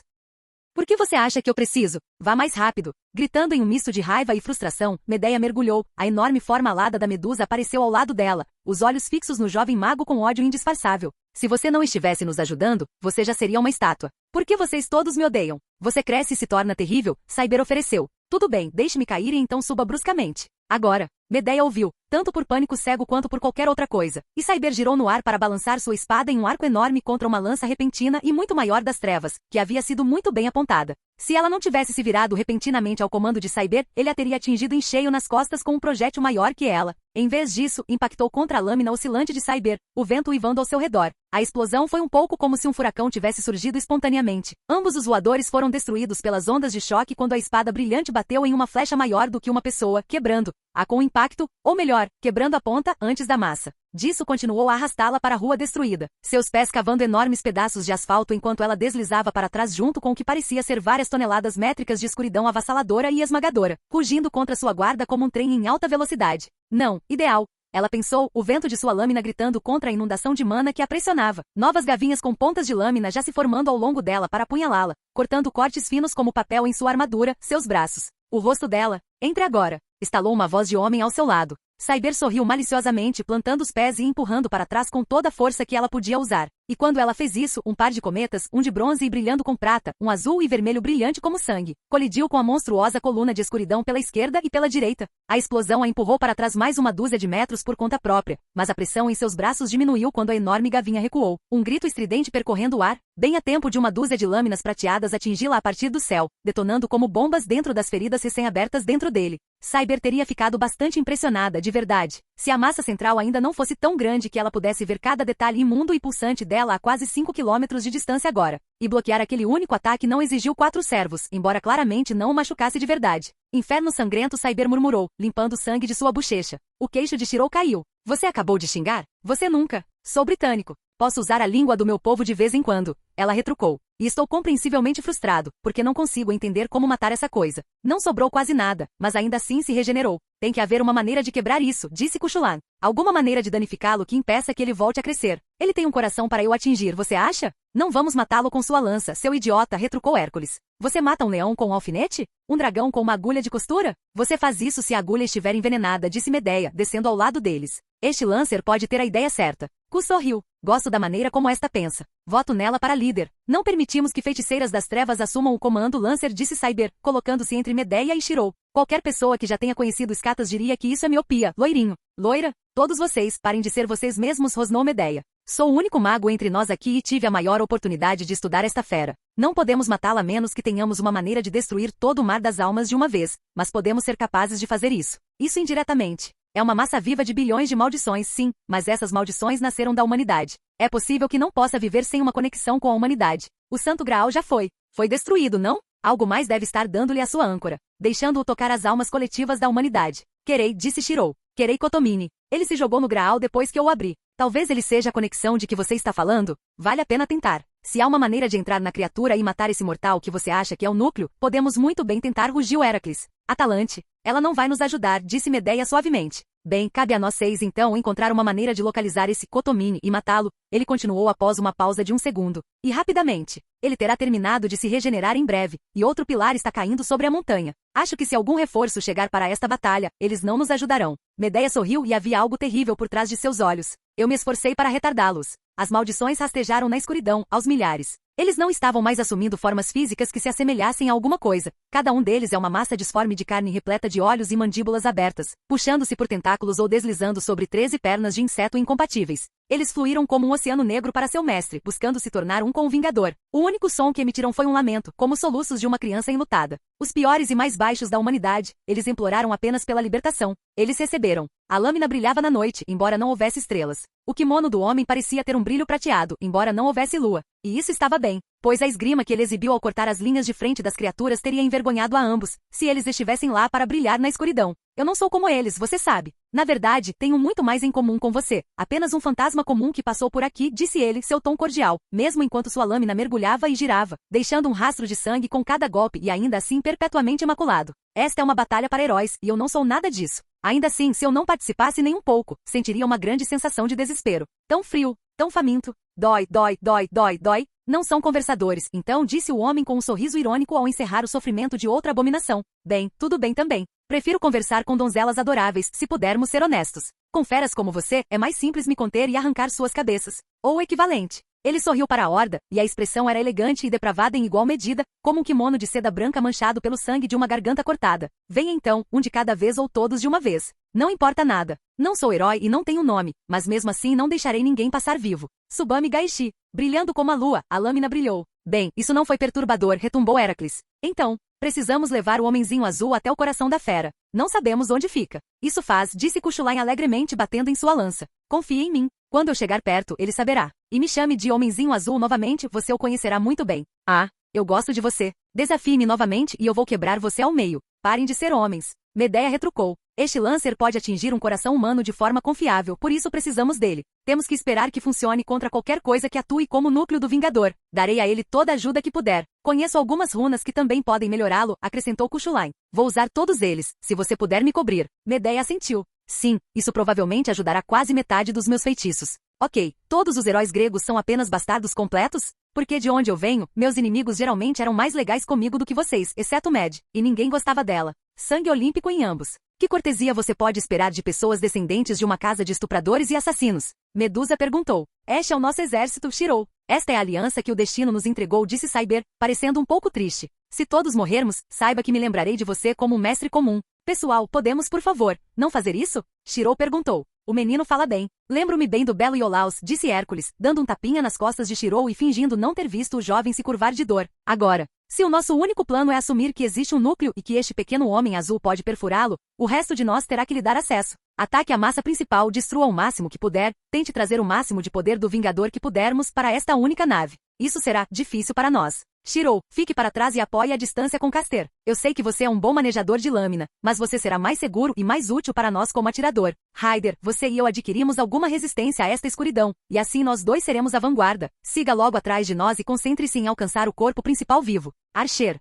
A: Por que você acha que eu preciso? Vá mais rápido." Gritando em um misto de raiva e frustração, Medeia mergulhou. A enorme forma alada da medusa apareceu ao lado dela, os olhos fixos no jovem mago com ódio indisfarçável. "Se você não estivesse nos ajudando, você já seria uma estátua. Por que vocês todos me odeiam? Você cresce e se torna terrível", Cyber ofereceu. "Tudo bem, deixe-me cair e então suba bruscamente." Agora, Medeia ouviu, tanto por pânico cego quanto por qualquer outra coisa, e Cyber girou no ar para balançar sua espada em um arco enorme contra uma lança repentina e muito maior das trevas, que havia sido muito bem apontada. Se ela não tivesse se virado repentinamente ao comando de Cyber, ele a teria atingido em cheio nas costas com um projétil maior que ela. Em vez disso, impactou contra a lâmina oscilante de Cyber, o vento uivando ao seu redor. A explosão foi um pouco como se um furacão tivesse surgido espontaneamente. Ambos os voadores foram destruídos pelas ondas de choque quando a espada brilhante bateu em uma flecha maior do que uma pessoa, quebrando-a com impacto, ou melhor, quebrando a ponta antes da massa. Disso continuou a arrastá-la para a rua destruída, seus pés cavando enormes pedaços de asfalto enquanto ela deslizava para trás junto com o que parecia ser várias toneladas métricas de escuridão avassaladora e esmagadora, rugindo contra sua guarda como um trem em alta velocidade. Não, ideal. Ela pensou, o vento de sua lâmina gritando contra a inundação de mana que a pressionava. Novas gavinhas com pontas de lâmina já se formando ao longo dela para apunhalá-la, cortando cortes finos como papel em sua armadura, seus braços. O rosto dela. Entre agora. Estalou uma voz de homem ao seu lado. Cyber sorriu maliciosamente, plantando os pés e empurrando para trás com toda a força que ela podia usar. E quando ela fez isso, um par de cometas, um de bronze e brilhando com prata, um azul e vermelho brilhante como sangue, colidiu com a monstruosa coluna de escuridão pela esquerda e pela direita. A explosão a empurrou para trás mais uma dúzia de metros por conta própria, mas a pressão em seus braços diminuiu quando a enorme gavinha recuou. Um grito estridente percorrendo o ar, bem a tempo de uma dúzia de lâminas prateadas atingi-la a partir do céu, detonando como bombas dentro das feridas recém-abertas dentro dele. Cyber teria ficado bastante impressionada, de verdade, se a massa central ainda não fosse tão grande que ela pudesse ver cada detalhe imundo e pulsante dela a quase 5 quilômetros de distância agora. E bloquear aquele único ataque não exigiu 4 servos, embora claramente não o machucasse de verdade. Inferno sangrento, Cyber murmurou, limpando o sangue de sua bochecha. O queixo de Shirou caiu. Você acabou de xingar? Você nunca. Sou britânico. Posso usar a língua do meu povo de vez em quando. Ela retrucou. E estou compreensivelmente frustrado, porque não consigo entender como matar essa coisa. Não sobrou quase nada, mas ainda assim se regenerou. Tem que haver uma maneira de quebrar isso, disse Kuchulan. Alguma maneira de danificá-lo que impeça que ele volte a crescer. Ele tem um coração para eu atingir, você acha? Não vamos matá-lo com sua lança, seu idiota, retrucou Hércules. Você mata um leão com um alfinete? Um dragão com uma agulha de costura? Você faz isso se a agulha estiver envenenada, disse Medeia, descendo ao lado deles. Este Lancer pode ter a ideia certa. Ku sorriu. Gosto da maneira como esta pensa. Voto nela para líder. Não permitimos que feiticeiras das trevas assumam o comando, Lancer, disse Cyber, colocando-se entre Medeia e Shirou. Qualquer pessoa que já tenha conhecido Scatas diria que isso é miopia. Loirinho. Loira? Todos vocês, parem de ser vocês mesmos, rosnou Medeia. Sou o único mago entre nós aqui e tive a maior oportunidade de estudar esta fera. Não podemos matá-la a menos que tenhamos uma maneira de destruir todo o mar das almas de uma vez, mas podemos ser capazes de fazer isso. Isso indiretamente. É uma massa viva de bilhões de maldições, sim, mas essas maldições nasceram da humanidade. É possível que não possa viver sem uma conexão com a humanidade. O Santo Graal já foi. Foi destruído, não? Algo mais deve estar dando-lhe a sua âncora, deixando-o tocar as almas coletivas da humanidade. Querei, disse Shirou. Querei Kotomini. Ele se jogou no Graal depois que eu o abri. Talvez ele seja a conexão de que você está falando? Vale a pena tentar. Se há uma maneira de entrar na criatura e matar esse mortal que você acha que é o núcleo, podemos muito bem tentar, rugiu Heracles. Atalante. Ela não vai nos ajudar, disse Medeia suavemente. Bem, cabe a nós 6 então encontrar uma maneira de localizar esse Kotomini e matá-lo. Ele continuou após uma pausa de 1 segundo. E rapidamente. Ele terá terminado de se regenerar em breve, e outro pilar está caindo sobre a montanha. Acho que se algum reforço chegar para esta batalha, eles não nos ajudarão. Medeia sorriu e havia algo terrível por trás de seus olhos. Eu me esforcei para retardá-los. As maldições rastejaram na escuridão, aos milhares. Eles não estavam mais assumindo formas físicas que se assemelhassem a alguma coisa. Cada um deles é uma massa disforme de carne repleta de olhos e mandíbulas abertas, puxando-se por tentáculos ou deslizando sobre 13 pernas de inseto incompatíveis. Eles fluíram como um oceano negro para seu mestre, buscando se tornar um com o Vingador. O único som que emitiram foi um lamento, como os soluços de uma criança enlutada. Os piores e mais baixos da humanidade, eles imploraram apenas pela libertação. Eles receberam. A lâmina brilhava na noite, embora não houvesse estrelas. O kimono do homem parecia ter um brilho prateado, embora não houvesse lua. E isso estava bem, pois a esgrima que ele exibiu ao cortar as linhas de frente das criaturas teria envergonhado a ambos, se eles estivessem lá para brilhar na escuridão. Eu não sou como eles, você sabe. Na verdade, tenho muito mais em comum com você. Apenas um fantasma comum que passou por aqui, disse ele, seu tom cordial, mesmo enquanto sua lâmina mergulhava e girava, deixando um rastro de sangue com cada golpe e ainda assim perpetuamente imaculado. Esta é uma batalha para heróis, e eu não sou nada disso. Ainda assim, se eu não participasse nem um pouco, sentiria uma grande sensação de desespero. Tão frio, tão faminto. Dói, dói, dói, dói, dói. Não são conversadores, então disse o homem com um sorriso irônico ao encerrar o sofrimento de outra abominação. Bem, tudo bem também. Prefiro conversar com donzelas adoráveis, se pudermos ser honestos. Com feras como você, é mais simples me conter e arrancar suas cabeças. Ou o equivalente. Ele sorriu para a horda, e a expressão era elegante e depravada em igual medida, como um kimono de seda branca manchado pelo sangue de uma garganta cortada. Venha então, um de cada vez ou todos de uma vez. Não importa nada. Não sou herói e não tenho nome, mas mesmo assim não deixarei ninguém passar vivo. Tsubame Gaishi. Brilhando como a lua, a lâmina brilhou. Bem, isso não foi perturbador, retumbou Heracles. Então, precisamos levar o homenzinho azul até o coração da fera. Não sabemos onde fica. Isso faz, disse Kuchulain alegremente batendo em sua lança. Confie em mim. Quando eu chegar perto, ele saberá. E me chame de homenzinho azul novamente, você o conhecerá muito bem. Ah, eu gosto de você. Desafie-me novamente e eu vou quebrar você ao meio. Parem de ser homens. Medeia retrucou. Este Lancer pode atingir um coração humano de forma confiável, por isso precisamos dele. Temos que esperar que funcione contra qualquer coisa que atue como núcleo do Vingador. Darei a ele toda a ajuda que puder. Conheço algumas runas que também podem melhorá-lo, acrescentou Kuchulain. Vou usar todos eles, se você puder me cobrir. Medeia assentiu. Sim, isso provavelmente ajudará quase metade dos meus feitiços. Ok, todos os heróis gregos são apenas bastardos completos? Porque de onde eu venho, meus inimigos geralmente eram mais legais comigo do que vocês, exceto Med, e ninguém gostava dela. Sangue olímpico em ambos. Que cortesia você pode esperar de pessoas descendentes de uma casa de estupradores e assassinos? Medusa perguntou. Este é o nosso exército, Shirou. Esta é a aliança que o destino nos entregou, disse Cyber, parecendo um pouco triste. Se todos morrermos, saiba que me lembrarei de você como um mestre comum. Pessoal, podemos por favor, não fazer isso? Shirou perguntou. O menino fala bem. Lembro-me bem do belo Iolaus, disse Hércules, dando um tapinha nas costas de Shirou e fingindo não ter visto o jovem se curvar de dor. Agora, se o nosso único plano é assumir que existe um núcleo e que este pequeno homem azul pode perfurá-lo, o resto de nós terá que lhe dar acesso. Ataque a massa principal, destrua o máximo que puder, tente trazer o máximo de poder do Vingador que pudermos para esta única nave. Isso será difícil para nós. Shirou, fique para trás e apoie a distância com Caster. Eu sei que você é um bom manejador de lâmina, mas você será mais seguro e mais útil para nós como atirador. Ryder, você e eu adquirimos alguma resistência a esta escuridão, e assim nós dois seremos a vanguarda. Siga logo atrás de nós e concentre-se em alcançar o corpo principal vivo. Archer.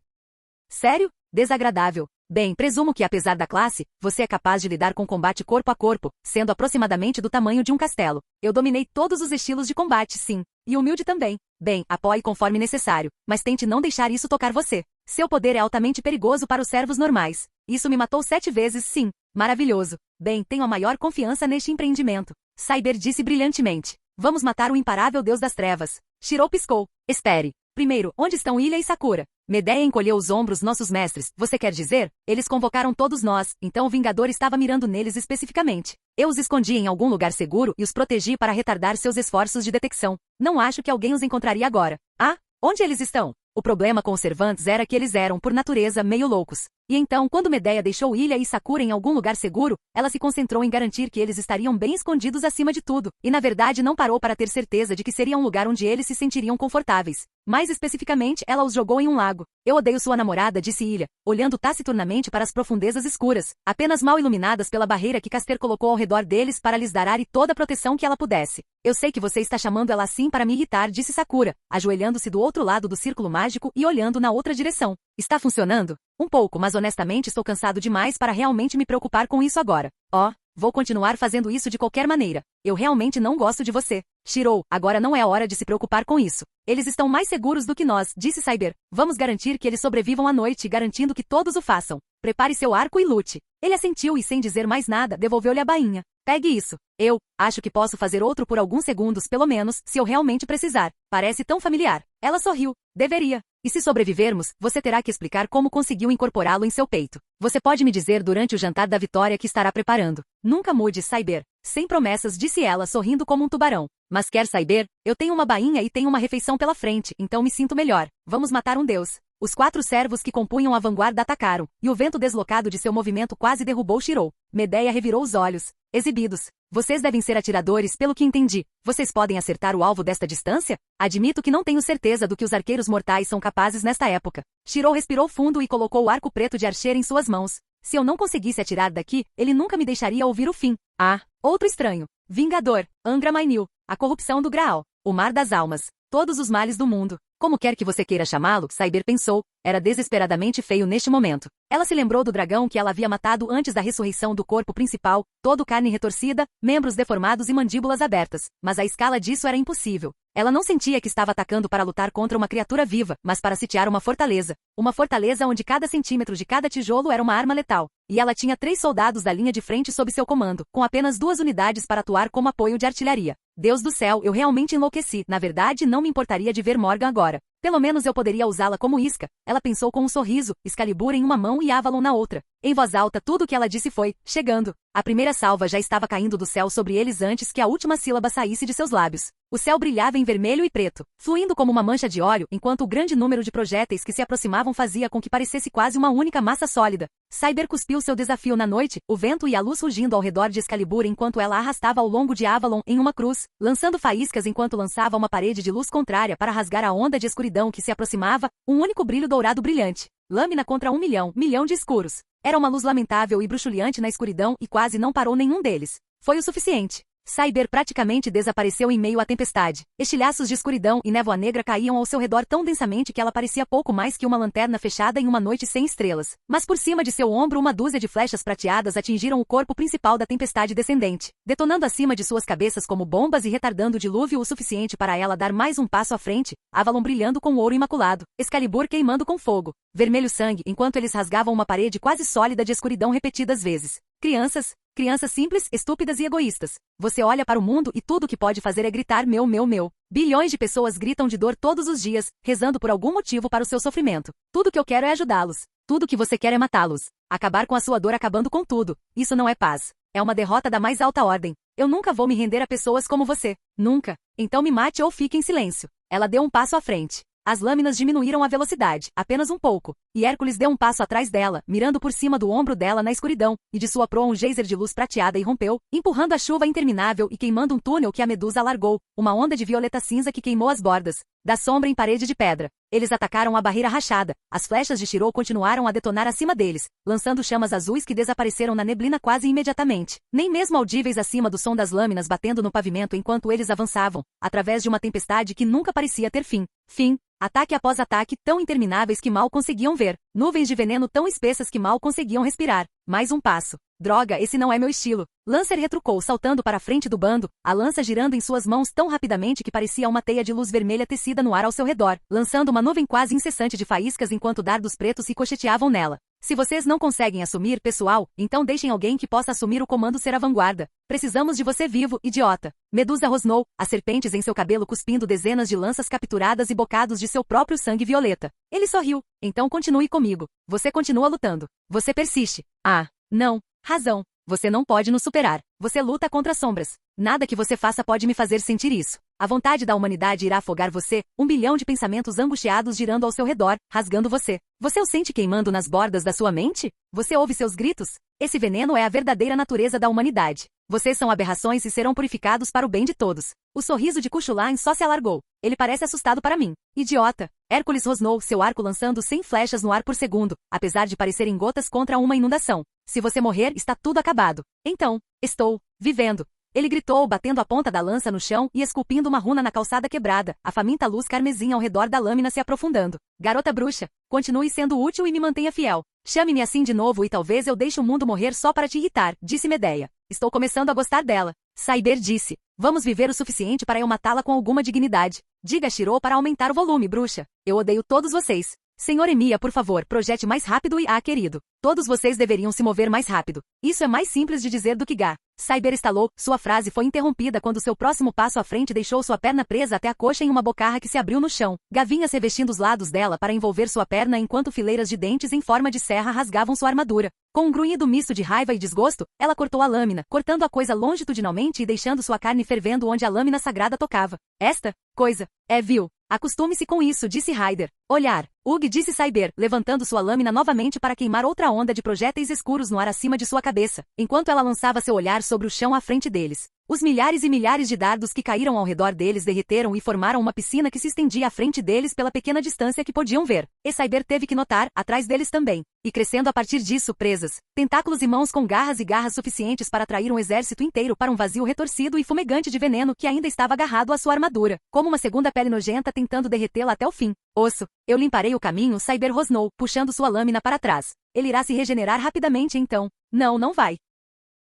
A: Sério? Desagradável. Bem, presumo que apesar da classe, você é capaz de lidar com combate corpo a corpo, sendo aproximadamente do tamanho de um castelo. Eu dominei todos os estilos de combate, sim. E humilde também. Bem, apoie conforme necessário, mas tente não deixar isso tocar você. Seu poder é altamente perigoso para os servos normais. Isso me matou 7 vezes, sim. Maravilhoso. Bem, tenho a maior confiança neste empreendimento. Cyber disse brilhantemente. Vamos matar o imparável deus das trevas. Shirou piscou. Espere. Primeiro, onde estão Ilha e Sakura? Medeia encolheu os ombros. Nossos mestres, você quer dizer? Eles convocaram todos nós, então o Vingador estava mirando neles especificamente. Eu os escondi em algum lugar seguro e os protegi para retardar seus esforços de detecção. Não acho que alguém os encontraria agora. Ah, onde eles estão? O problema com os Cervantes era que eles eram, por natureza, meio loucos. E então, quando Medeia deixou Ilha e Sakura em algum lugar seguro, ela se concentrou em garantir que eles estariam bem escondidos acima de tudo, e na verdade não parou para ter certeza de que seria um lugar onde eles se sentiriam confortáveis. Mais especificamente, ela os jogou em um lago. Eu odeio sua namorada, disse Ilha, olhando taciturnamente para as profundezas escuras, apenas mal iluminadas pela barreira que Caster colocou ao redor deles para lhes dar ar e toda a proteção que ela pudesse. Eu sei que você está chamando ela assim para me irritar, disse Sakura, ajoelhando-se do outro lado do círculo mágico e olhando na outra direção. Está funcionando? Um pouco, mas honestamente estou cansado demais para realmente me preocupar com isso agora. Vou continuar fazendo isso de qualquer maneira. Eu realmente não gosto de você. Shirou, agora não é a hora de se preocupar com isso. Eles estão mais seguros do que nós, disse Cyber. Vamos garantir que eles sobrevivam à noite, garantindo que todos o façam. Prepare seu arco e lute. Ele assentiu e, sem dizer mais nada, devolveu-lhe a bainha. Pegue isso. Eu acho que posso fazer outro por alguns segundos, pelo menos, se eu realmente precisar. Parece tão familiar. Ela sorriu. Deveria. E se sobrevivermos, você terá que explicar como conseguiu incorporá-lo em seu peito. Você pode me dizer durante o jantar da vitória que estará preparando. Nunca mude, Cyber. Sem promessas, disse ela, sorrindo como um tubarão. Mas quer saber? Eu tenho uma bainha e tenho uma refeição pela frente, então me sinto melhor. Vamos matar um deus. Os 4 servos que compunham a vanguarda atacaram, e o vento deslocado de seu movimento quase derrubou Shirou. Medeia revirou os olhos. Exibidos. Vocês devem ser atiradores, pelo que entendi. Vocês podem acertar o alvo desta distância? Admito que não tenho certeza do que os arqueiros mortais são capazes nesta época. Shirou respirou fundo e colocou o arco preto de Archer em suas mãos. Se eu não conseguisse atirar daqui, ele nunca me deixaria ouvir o fim. Outro estranho. Vingador. Angra Mainil. A corrupção do Graal. O mar das almas. Todos os males do mundo. Como quer que você queira chamá-lo, Cyber pensou, era desesperadamente feio neste momento. Ela se lembrou do dragão que ela havia matado antes da ressurreição do corpo principal, todo carne retorcida, membros deformados e mandíbulas abertas, mas a escala disso era impossível. Ela não sentia que estava atacando para lutar contra uma criatura viva, mas para sitiar uma fortaleza. Uma fortaleza onde cada centímetro de cada tijolo era uma arma letal. E ela tinha 3 soldados da linha de frente sob seu comando, com apenas 2 unidades para atuar como apoio de artilharia. Deus do céu, eu realmente enlouqueci. Na verdade, não me importaria de ver Morgan agora. Pelo menos eu poderia usá-la como isca, ela pensou com um sorriso, Excalibur em uma mão e Avalon na outra. Em voz alta tudo o que ela disse foi, chegando. A primeira salva já estava caindo do céu sobre eles antes que a última sílaba saísse de seus lábios. O céu brilhava em vermelho e preto, fluindo como uma mancha de óleo, enquanto o grande número de projéteis que se aproximavam fazia com que parecesse quase uma única massa sólida. Cyber cuspiu seu desafio na noite, o vento e a luz rugindo ao redor de Excalibur enquanto ela arrastava ao longo de Avalon em uma cruz, lançando faíscas enquanto lançava uma parede de luz contrária para rasgar a onda de escuridão que se aproximava, um único brilho dourado brilhante. Lâmina contra 1 milhão de escuros. Era uma luz lamentável e bruxuleante na escuridão e quase não parou nenhum deles. Foi o suficiente. Cyber praticamente desapareceu em meio à tempestade. Estilhaços de escuridão e névoa negra caíam ao seu redor tão densamente que ela parecia pouco mais que uma lanterna fechada em uma noite sem estrelas. Mas por cima de seu ombro uma dúzia de flechas prateadas atingiram o corpo principal da tempestade descendente, detonando acima de suas cabeças como bombas e retardando o dilúvio o suficiente para ela dar mais um passo à frente, Avalon brilhando com ouro imaculado, Excalibur queimando com fogo, vermelho sangue enquanto eles rasgavam uma parede quase sólida de escuridão repetidas vezes. Crianças simples, estúpidas e egoístas. Você olha para o mundo e tudo o que pode fazer é gritar meu, meu, meu. Bilhões de pessoas gritam de dor todos os dias, rezando por algum motivo para o seu sofrimento. Tudo que eu quero é ajudá-los. Tudo que você quer é matá-los. Acabar com a sua dor acabando com tudo. Isso não é paz. É uma derrota da mais alta ordem. Eu nunca vou me render a pessoas como você. Nunca. Então me mate ou fique em silêncio. Ela deu um passo à frente. As lâminas diminuíram a velocidade, apenas um pouco, e Hércules deu um passo atrás dela, mirando por cima do ombro dela na escuridão, e de sua proa um geyser de luz prateada e rompeu, empurrando a chuva interminável e queimando um túnel que a Medusa alargou, uma onda de violeta cinza que queimou as bordas da sombra em parede de pedra. Eles atacaram a barreira rachada, as flechas de Shirou continuaram a detonar acima deles, lançando chamas azuis que desapareceram na neblina quase imediatamente, nem mesmo audíveis acima do som das lâminas batendo no pavimento enquanto eles avançavam, através de uma tempestade que nunca parecia ter fim. Ataque após ataque, tão intermináveis que mal conseguiam ver. Nuvens de veneno tão espessas que mal conseguiam respirar. Mais um passo. Droga, esse não é meu estilo. Lancer retrucou saltando para a frente do bando, a lança girando em suas mãos tão rapidamente que parecia uma teia de luz vermelha tecida no ar ao seu redor, lançando uma nuvem quase incessante de faíscas enquanto dardos pretos ricocheteavam nela. Se vocês não conseguem assumir, pessoal, então deixem alguém que possa assumir o comando ser a vanguarda. Precisamos de você vivo, idiota. Medusa rosnou, as serpentes em seu cabelo cuspindo dezenas de lanças capturadas e bocados de seu próprio sangue violeta. Ele sorriu. Então continue comigo. Você continua lutando. Você persiste. Ah, não. Razão. Você não pode nos superar. Você luta contra sombras. Nada que você faça pode me fazer sentir isso. A vontade da humanidade irá afogar você, 1 bilhão de pensamentos angustiados girando ao seu redor, rasgando você. Você o sente queimando nas bordas da sua mente? Você ouve seus gritos? Esse veneno é a verdadeira natureza da humanidade. Vocês são aberrações e serão purificados para o bem de todos. O sorriso de Cuchulain só se alargou. Ele parece assustado para mim. Idiota. Hércules rosnou, seu arco lançando 100 flechas no ar por segundo, apesar de parecerem gotas contra uma inundação. Se você morrer, está tudo acabado. Então, estou vivendo. Ele gritou, batendo a ponta da lança no chão e esculpindo uma runa na calçada quebrada, a faminta luz carmesim ao redor da lâmina se aprofundando. Garota bruxa, continue sendo útil e me mantenha fiel. Chame-me assim de novo e talvez eu deixe o mundo morrer só para te irritar, disse Medeia. Estou começando a gostar dela. Cyber disse. Vamos viver o suficiente para eu matá-la com alguma dignidade. Diga a Shirou para aumentar o volume, bruxa. Eu odeio todos vocês. Senhor Emiya, por favor, projete mais rápido e querido. Todos vocês deveriam se mover mais rápido. Isso é mais simples de dizer do que Gá. Cyber estalou, sua frase foi interrompida quando seu próximo passo à frente deixou sua perna presa até a coxa em uma bocarra que se abriu no chão. Gá vinha se revestindo os lados dela para envolver sua perna enquanto fileiras de dentes em forma de serra rasgavam sua armadura. Com um grunhido misto de raiva e desgosto, ela cortou a lâmina, cortando a coisa longitudinalmente e deixando sua carne fervendo onde a lâmina sagrada tocava. Esta coisa é vil. Acostume-se com isso, disse Ryder. Olhar. Ugg, disse Cyber, levantando sua lâmina novamente para queimar outra onda de projéteis escuros no ar acima de sua cabeça, enquanto ela lançava seu olhar sobre o chão à frente deles. Os milhares e milhares de dardos que caíram ao redor deles derreteram e formaram uma piscina que se estendia à frente deles pela pequena distância que podiam ver. E Cyber teve que notar, atrás deles também. E crescendo a partir disso, presas, tentáculos e mãos com garras e garras suficientes para atrair um exército inteiro para um vazio retorcido e fumegante de veneno que ainda estava agarrado à sua armadura, como uma segunda pele nojenta tentando derretê-la até o fim. Osso. Eu limparei o caminho, Cyber rosnou, puxando sua lâmina para trás. Ele irá se regenerar rapidamente então. Não, não vai.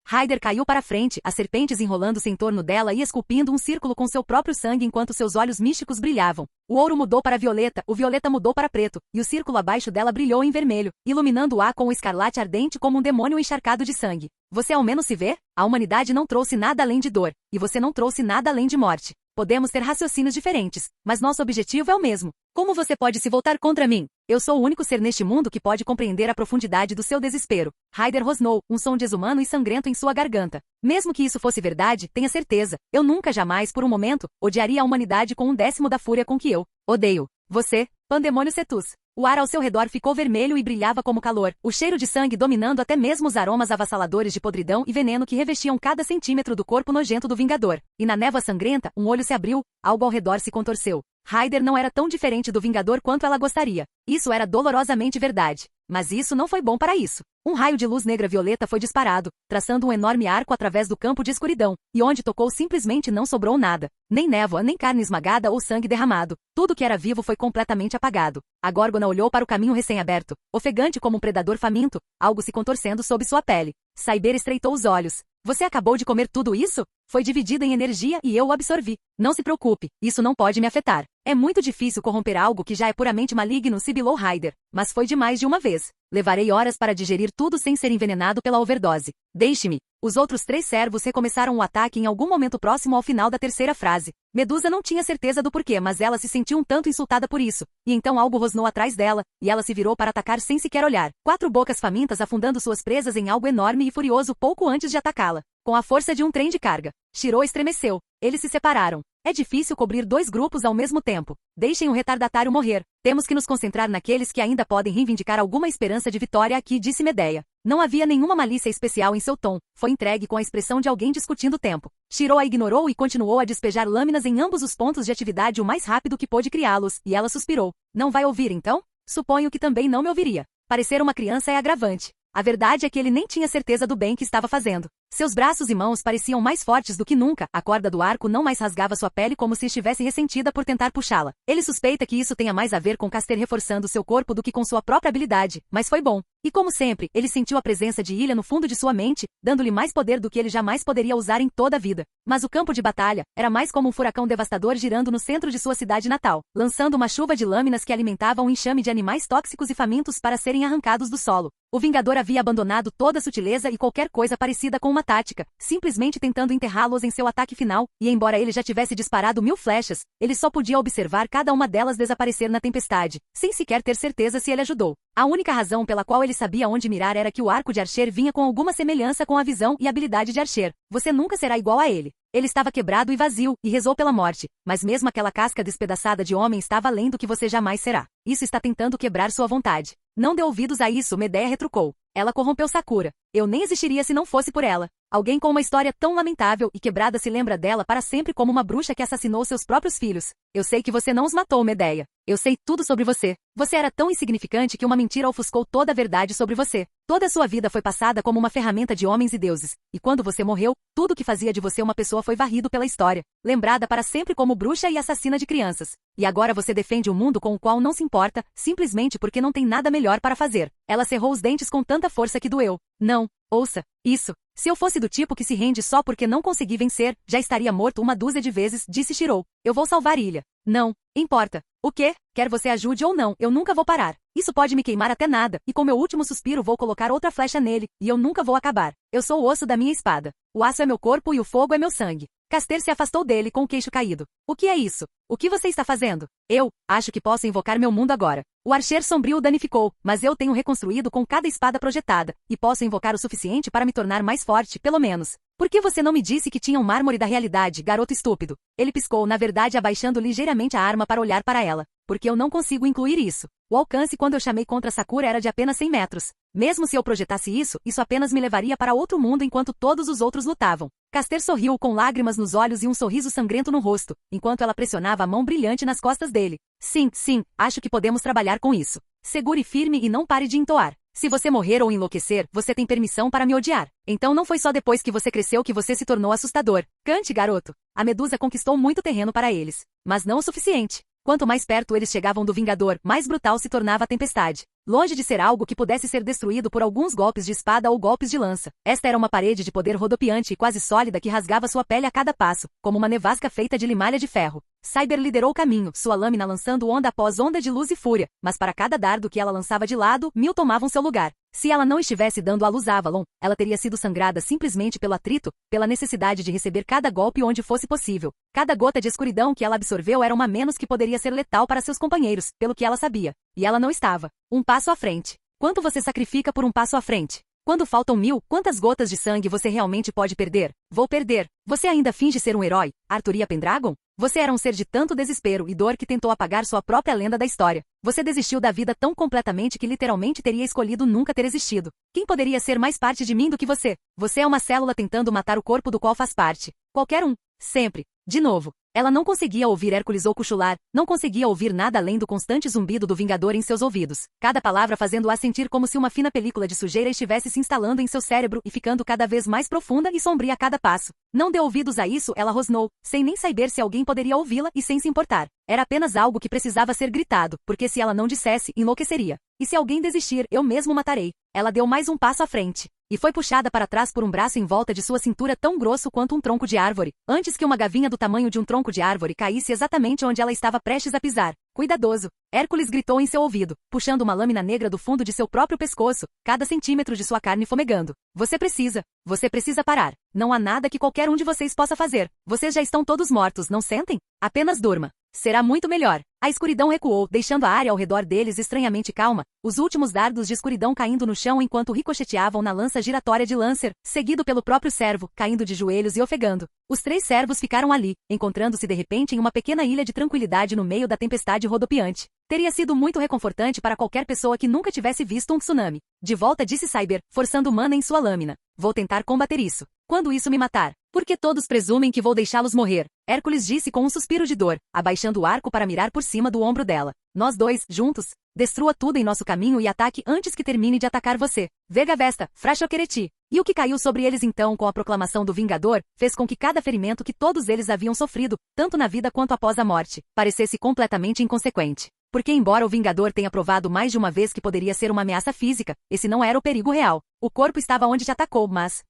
A: Ryder caiu para frente, as serpentes enrolando-se em torno dela e esculpindo um círculo com seu próprio sangue enquanto seus olhos místicos brilhavam. O ouro mudou para violeta, o violeta mudou para preto, e o círculo abaixo dela brilhou em vermelho, iluminando-a com o escarlate ardente como um demônio encharcado de sangue. Você ao menos se vê? A humanidade não trouxe nada além de dor, e você não trouxe nada além de morte. Podemos ter raciocínios diferentes, mas nosso objetivo é o mesmo. Como você pode se voltar contra mim? Eu sou o único ser neste mundo que pode compreender a profundidade do seu desespero. Ryder rosnou, um som desumano e sangrento em sua garganta. Mesmo que isso fosse verdade, tenha certeza, eu nunca jamais, por um momento, odiaria a humanidade com 1/10 da fúria com que eu odeio você, Pandemônio Cetus. O ar ao seu redor ficou vermelho e brilhava como calor, o cheiro de sangue dominando até mesmo os aromas avassaladores de podridão e veneno que revestiam cada centímetro do corpo nojento do Vingador. E na névoa sangrenta, um olho se abriu, algo ao redor se contorceu. Ryder não era tão diferente do Vingador quanto ela gostaria. Isso era dolorosamente verdade. Mas isso não foi bom para isso. Um raio de luz negra-violeta foi disparado, traçando um enorme arco através do campo de escuridão, e onde tocou simplesmente não sobrou nada. Nem névoa, nem carne esmagada ou sangue derramado. Tudo que era vivo foi completamente apagado. A Górgona olhou para o caminho recém-aberto, ofegante como um predador faminto, algo se contorcendo sob sua pele. Cyber estreitou os olhos. Você acabou de comer tudo isso? Foi dividido em energia e eu o absorvi. Não se preocupe, isso não pode me afetar. É muito difícil corromper algo que já é puramente maligno, sibilou Ryder. Mas foi de mais de uma vez. Levarei horas para digerir tudo sem ser envenenado pela overdose. Deixe-me. Os outros 3 servos recomeçaram o ataque em algum momento próximo ao final da terceira frase. Medusa não tinha certeza do porquê, mas ela se sentiu um tanto insultada por isso. E então algo rosnou atrás dela, e ela se virou para atacar sem sequer olhar. 4 bocas famintas afundando suas presas em algo enorme e furioso pouco antes de atacá-la. Com a força de um trem de carga. Shiro estremeceu. Eles se separaram. É difícil cobrir 2 grupos ao mesmo tempo. Deixem o retardatário morrer. Temos que nos concentrar naqueles que ainda podem reivindicar alguma esperança de vitória aqui, disse Medeia. Não havia nenhuma malícia especial em seu tom. Foi entregue com a expressão de alguém discutindo o tempo. Shiro a ignorou e continuou a despejar lâminas em ambos os pontos de atividade o mais rápido que pôde criá-los, e ela suspirou. Não vai ouvir então? Suponho que também não me ouviria. Parecer uma criança é agravante. A verdade é que ele nem tinha certeza do bem que estava fazendo. Seus braços e mãos pareciam mais fortes do que nunca, a corda do arco não mais rasgava sua pele como se estivesse ressentida por tentar puxá-la. Ele suspeita que isso tenha mais a ver com Caster reforçando seu corpo do que com sua própria habilidade, mas foi bom. E como sempre, ele sentiu a presença de Ilha no fundo de sua mente, dando-lhe mais poder do que ele jamais poderia usar em toda a vida. Mas o campo de batalha era mais como um furacão devastador girando no centro de sua cidade natal, lançando uma chuva de lâminas que alimentava um enxame de animais tóxicos e famintos para serem arrancados do solo. O Vingador havia abandonado toda a sutileza e qualquer coisa parecida com uma tática, simplesmente tentando enterrá-los em seu ataque final, e embora ele já tivesse disparado 1000 flechas, ele só podia observar cada uma delas desaparecer na tempestade, sem sequer ter certeza se ele ajudou. A única razão pela qual ele sabia onde mirar era que o arco de Archer vinha com alguma semelhança com a visão e habilidade de Archer. Você nunca será igual a ele. Ele estava quebrado e vazio, e rezou pela morte, mas mesmo aquela casca despedaçada de homem estava além do que você jamais será. Isso está tentando quebrar sua vontade. Não dê ouvidos a isso, Medeia retrucou. Ela corrompeu Sakura. Eu nem existiria se não fosse por ela. Alguém com uma história tão lamentável e quebrada se lembra dela para sempre como uma bruxa que assassinou seus próprios filhos. Eu sei que você não os matou, Medeia. Eu sei tudo sobre você. Você era tão insignificante que uma mentira ofuscou toda a verdade sobre você. Toda a sua vida foi passada como uma ferramenta de homens e deuses. E quando você morreu, tudo que fazia de você uma pessoa foi varrido pela história. Lembrada para sempre como bruxa e assassina de crianças. E agora você defende um mundo com o qual não se importa, simplesmente porque não tem nada melhor para fazer. Ela cerrou os dentes com tanta força que doeu. Não, ouça, isso. Se eu fosse do tipo que se rende só porque não consegui vencer, já estaria morto uma dúzia de vezes, disse Shiro. Eu vou salvar Ilha. Não, importa. O quê? Quer você ajude ou não, eu nunca vou parar. Isso pode me queimar até nada, e com meu último suspiro vou colocar outra flecha nele, e eu nunca vou acabar. Eu sou o osso da minha espada. O aço é meu corpo e o fogo é meu sangue. Caster se afastou dele com o queixo caído. O que é isso? O que você está fazendo? Eu acho que posso invocar meu mundo agora. O Archer sombrio o danificou, mas eu tenho reconstruído com cada espada projetada, e posso invocar o suficiente para me tornar mais forte, pelo menos. Por que você não me disse que tinha um mármore da realidade, garoto estúpido? Ele piscou, na verdade abaixando ligeiramente a arma para olhar para ela. Porque eu não consigo incluir isso. O alcance quando eu chamei contra Sakura era de apenas 100 metros. Mesmo se eu projetasse isso, isso apenas me levaria para outro mundo enquanto todos os outros lutavam. Caster sorriu com lágrimas nos olhos e um sorriso sangrento no rosto, enquanto ela pressionava a mão brilhante nas costas dele. Sim, acho que podemos trabalhar com isso. Segure firme e não pare de entoar. Se você morrer ou enlouquecer, você tem permissão para me odiar. Então não foi só depois que você cresceu que você se tornou assustador. Cante, garoto. A Medusa conquistou muito terreno para eles. Mas não o suficiente. Quanto mais perto eles chegavam do Vingador, mais brutal se tornava a tempestade. Longe de ser algo que pudesse ser destruído por alguns golpes de espada ou golpes de lança. Esta era uma parede de poder rodopiante e quase sólida que rasgava sua pele a cada passo, como uma nevasca feita de limalha de ferro. Cyber liderou o caminho, sua lâmina lançando onda após onda de luz e fúria, mas para cada dardo que ela lançava de lado, 1000 tomavam seu lugar. Se ela não estivesse dando à luz a Avalon, ela teria sido sangrada simplesmente pelo atrito, pela necessidade de receber cada golpe onde fosse possível. Cada gota de escuridão que ela absorveu era uma menos que poderia ser letal para seus companheiros, pelo que ela sabia. E ela não estava. Um passo à frente. Quanto você sacrifica por um passo à frente? Quando faltam 1000, quantas gotas de sangue você realmente pode perder? Vou perder. Você ainda finge ser um herói, Arthur Pendragon? Você era um ser de tanto desespero e dor que tentou apagar sua própria lenda da história. Você desistiu da vida tão completamente que literalmente teria escolhido nunca ter existido. Quem poderia ser mais parte de mim do que você? Você é uma célula tentando matar o corpo do qual faz parte. Qualquer um. Sempre. De novo. Ela não conseguia ouvir Hércules ou cochilar, não conseguia ouvir nada além do constante zumbido do Vingador em seus ouvidos, cada palavra fazendo-a sentir como se uma fina película de sujeira estivesse se instalando em seu cérebro e ficando cada vez mais profunda e sombria a cada passo. Não deu ouvidos a isso, ela rosnou, sem nem saber se alguém poderia ouvi-la e sem se importar. Era apenas algo que precisava ser gritado, porque se ela não dissesse, enlouqueceria. E se alguém desistir, eu mesmo matarei. Ela deu mais um passo à frente. E foi puxada para trás por um braço em volta de sua cintura tão grosso quanto um tronco de árvore, antes que uma gavinha do tamanho de um tronco de árvore caísse exatamente onde ela estava prestes a pisar. Cuidadoso! Hércules gritou em seu ouvido, puxando uma lâmina negra do fundo de seu próprio pescoço, cada centímetro de sua carne fumegando. Você precisa parar. Não há nada que qualquer um de vocês possa fazer. Vocês já estão todos mortos, não sentem? Apenas durma. Será muito melhor. A escuridão recuou, deixando a área ao redor deles estranhamente calma, os últimos dardos de escuridão caindo no chão enquanto ricocheteavam na lança giratória de Lancer, seguido pelo próprio servo, caindo de joelhos e ofegando. Os 3 servos ficaram ali, encontrando-se de repente em uma pequena ilha de tranquilidade no meio da tempestade rodopiante. Teria sido muito reconfortante para qualquer pessoa que nunca tivesse visto um tsunami. De volta, disse Cyber, forçando mana em sua lâmina. Vou tentar combater isso. Quando isso me matar? Porque todos presumem que vou deixá-los morrer. Hércules disse com um suspiro de dor, abaixando o arco para mirar por cima do ombro dela. Nós dois, juntos. Destrua tudo em nosso caminho e ataque antes que termine de atacar você. Vega Vesta, Frashokereti. E o que caiu sobre eles então com a proclamação do Vingador, fez com que cada ferimento que todos eles haviam sofrido, tanto na vida quanto após a morte, parecesse completamente inconsequente. Porque embora o Vingador tenha provado mais de uma vez que poderia ser uma ameaça física, esse não era o perigo real. O corpo estava onde te atacou, mas...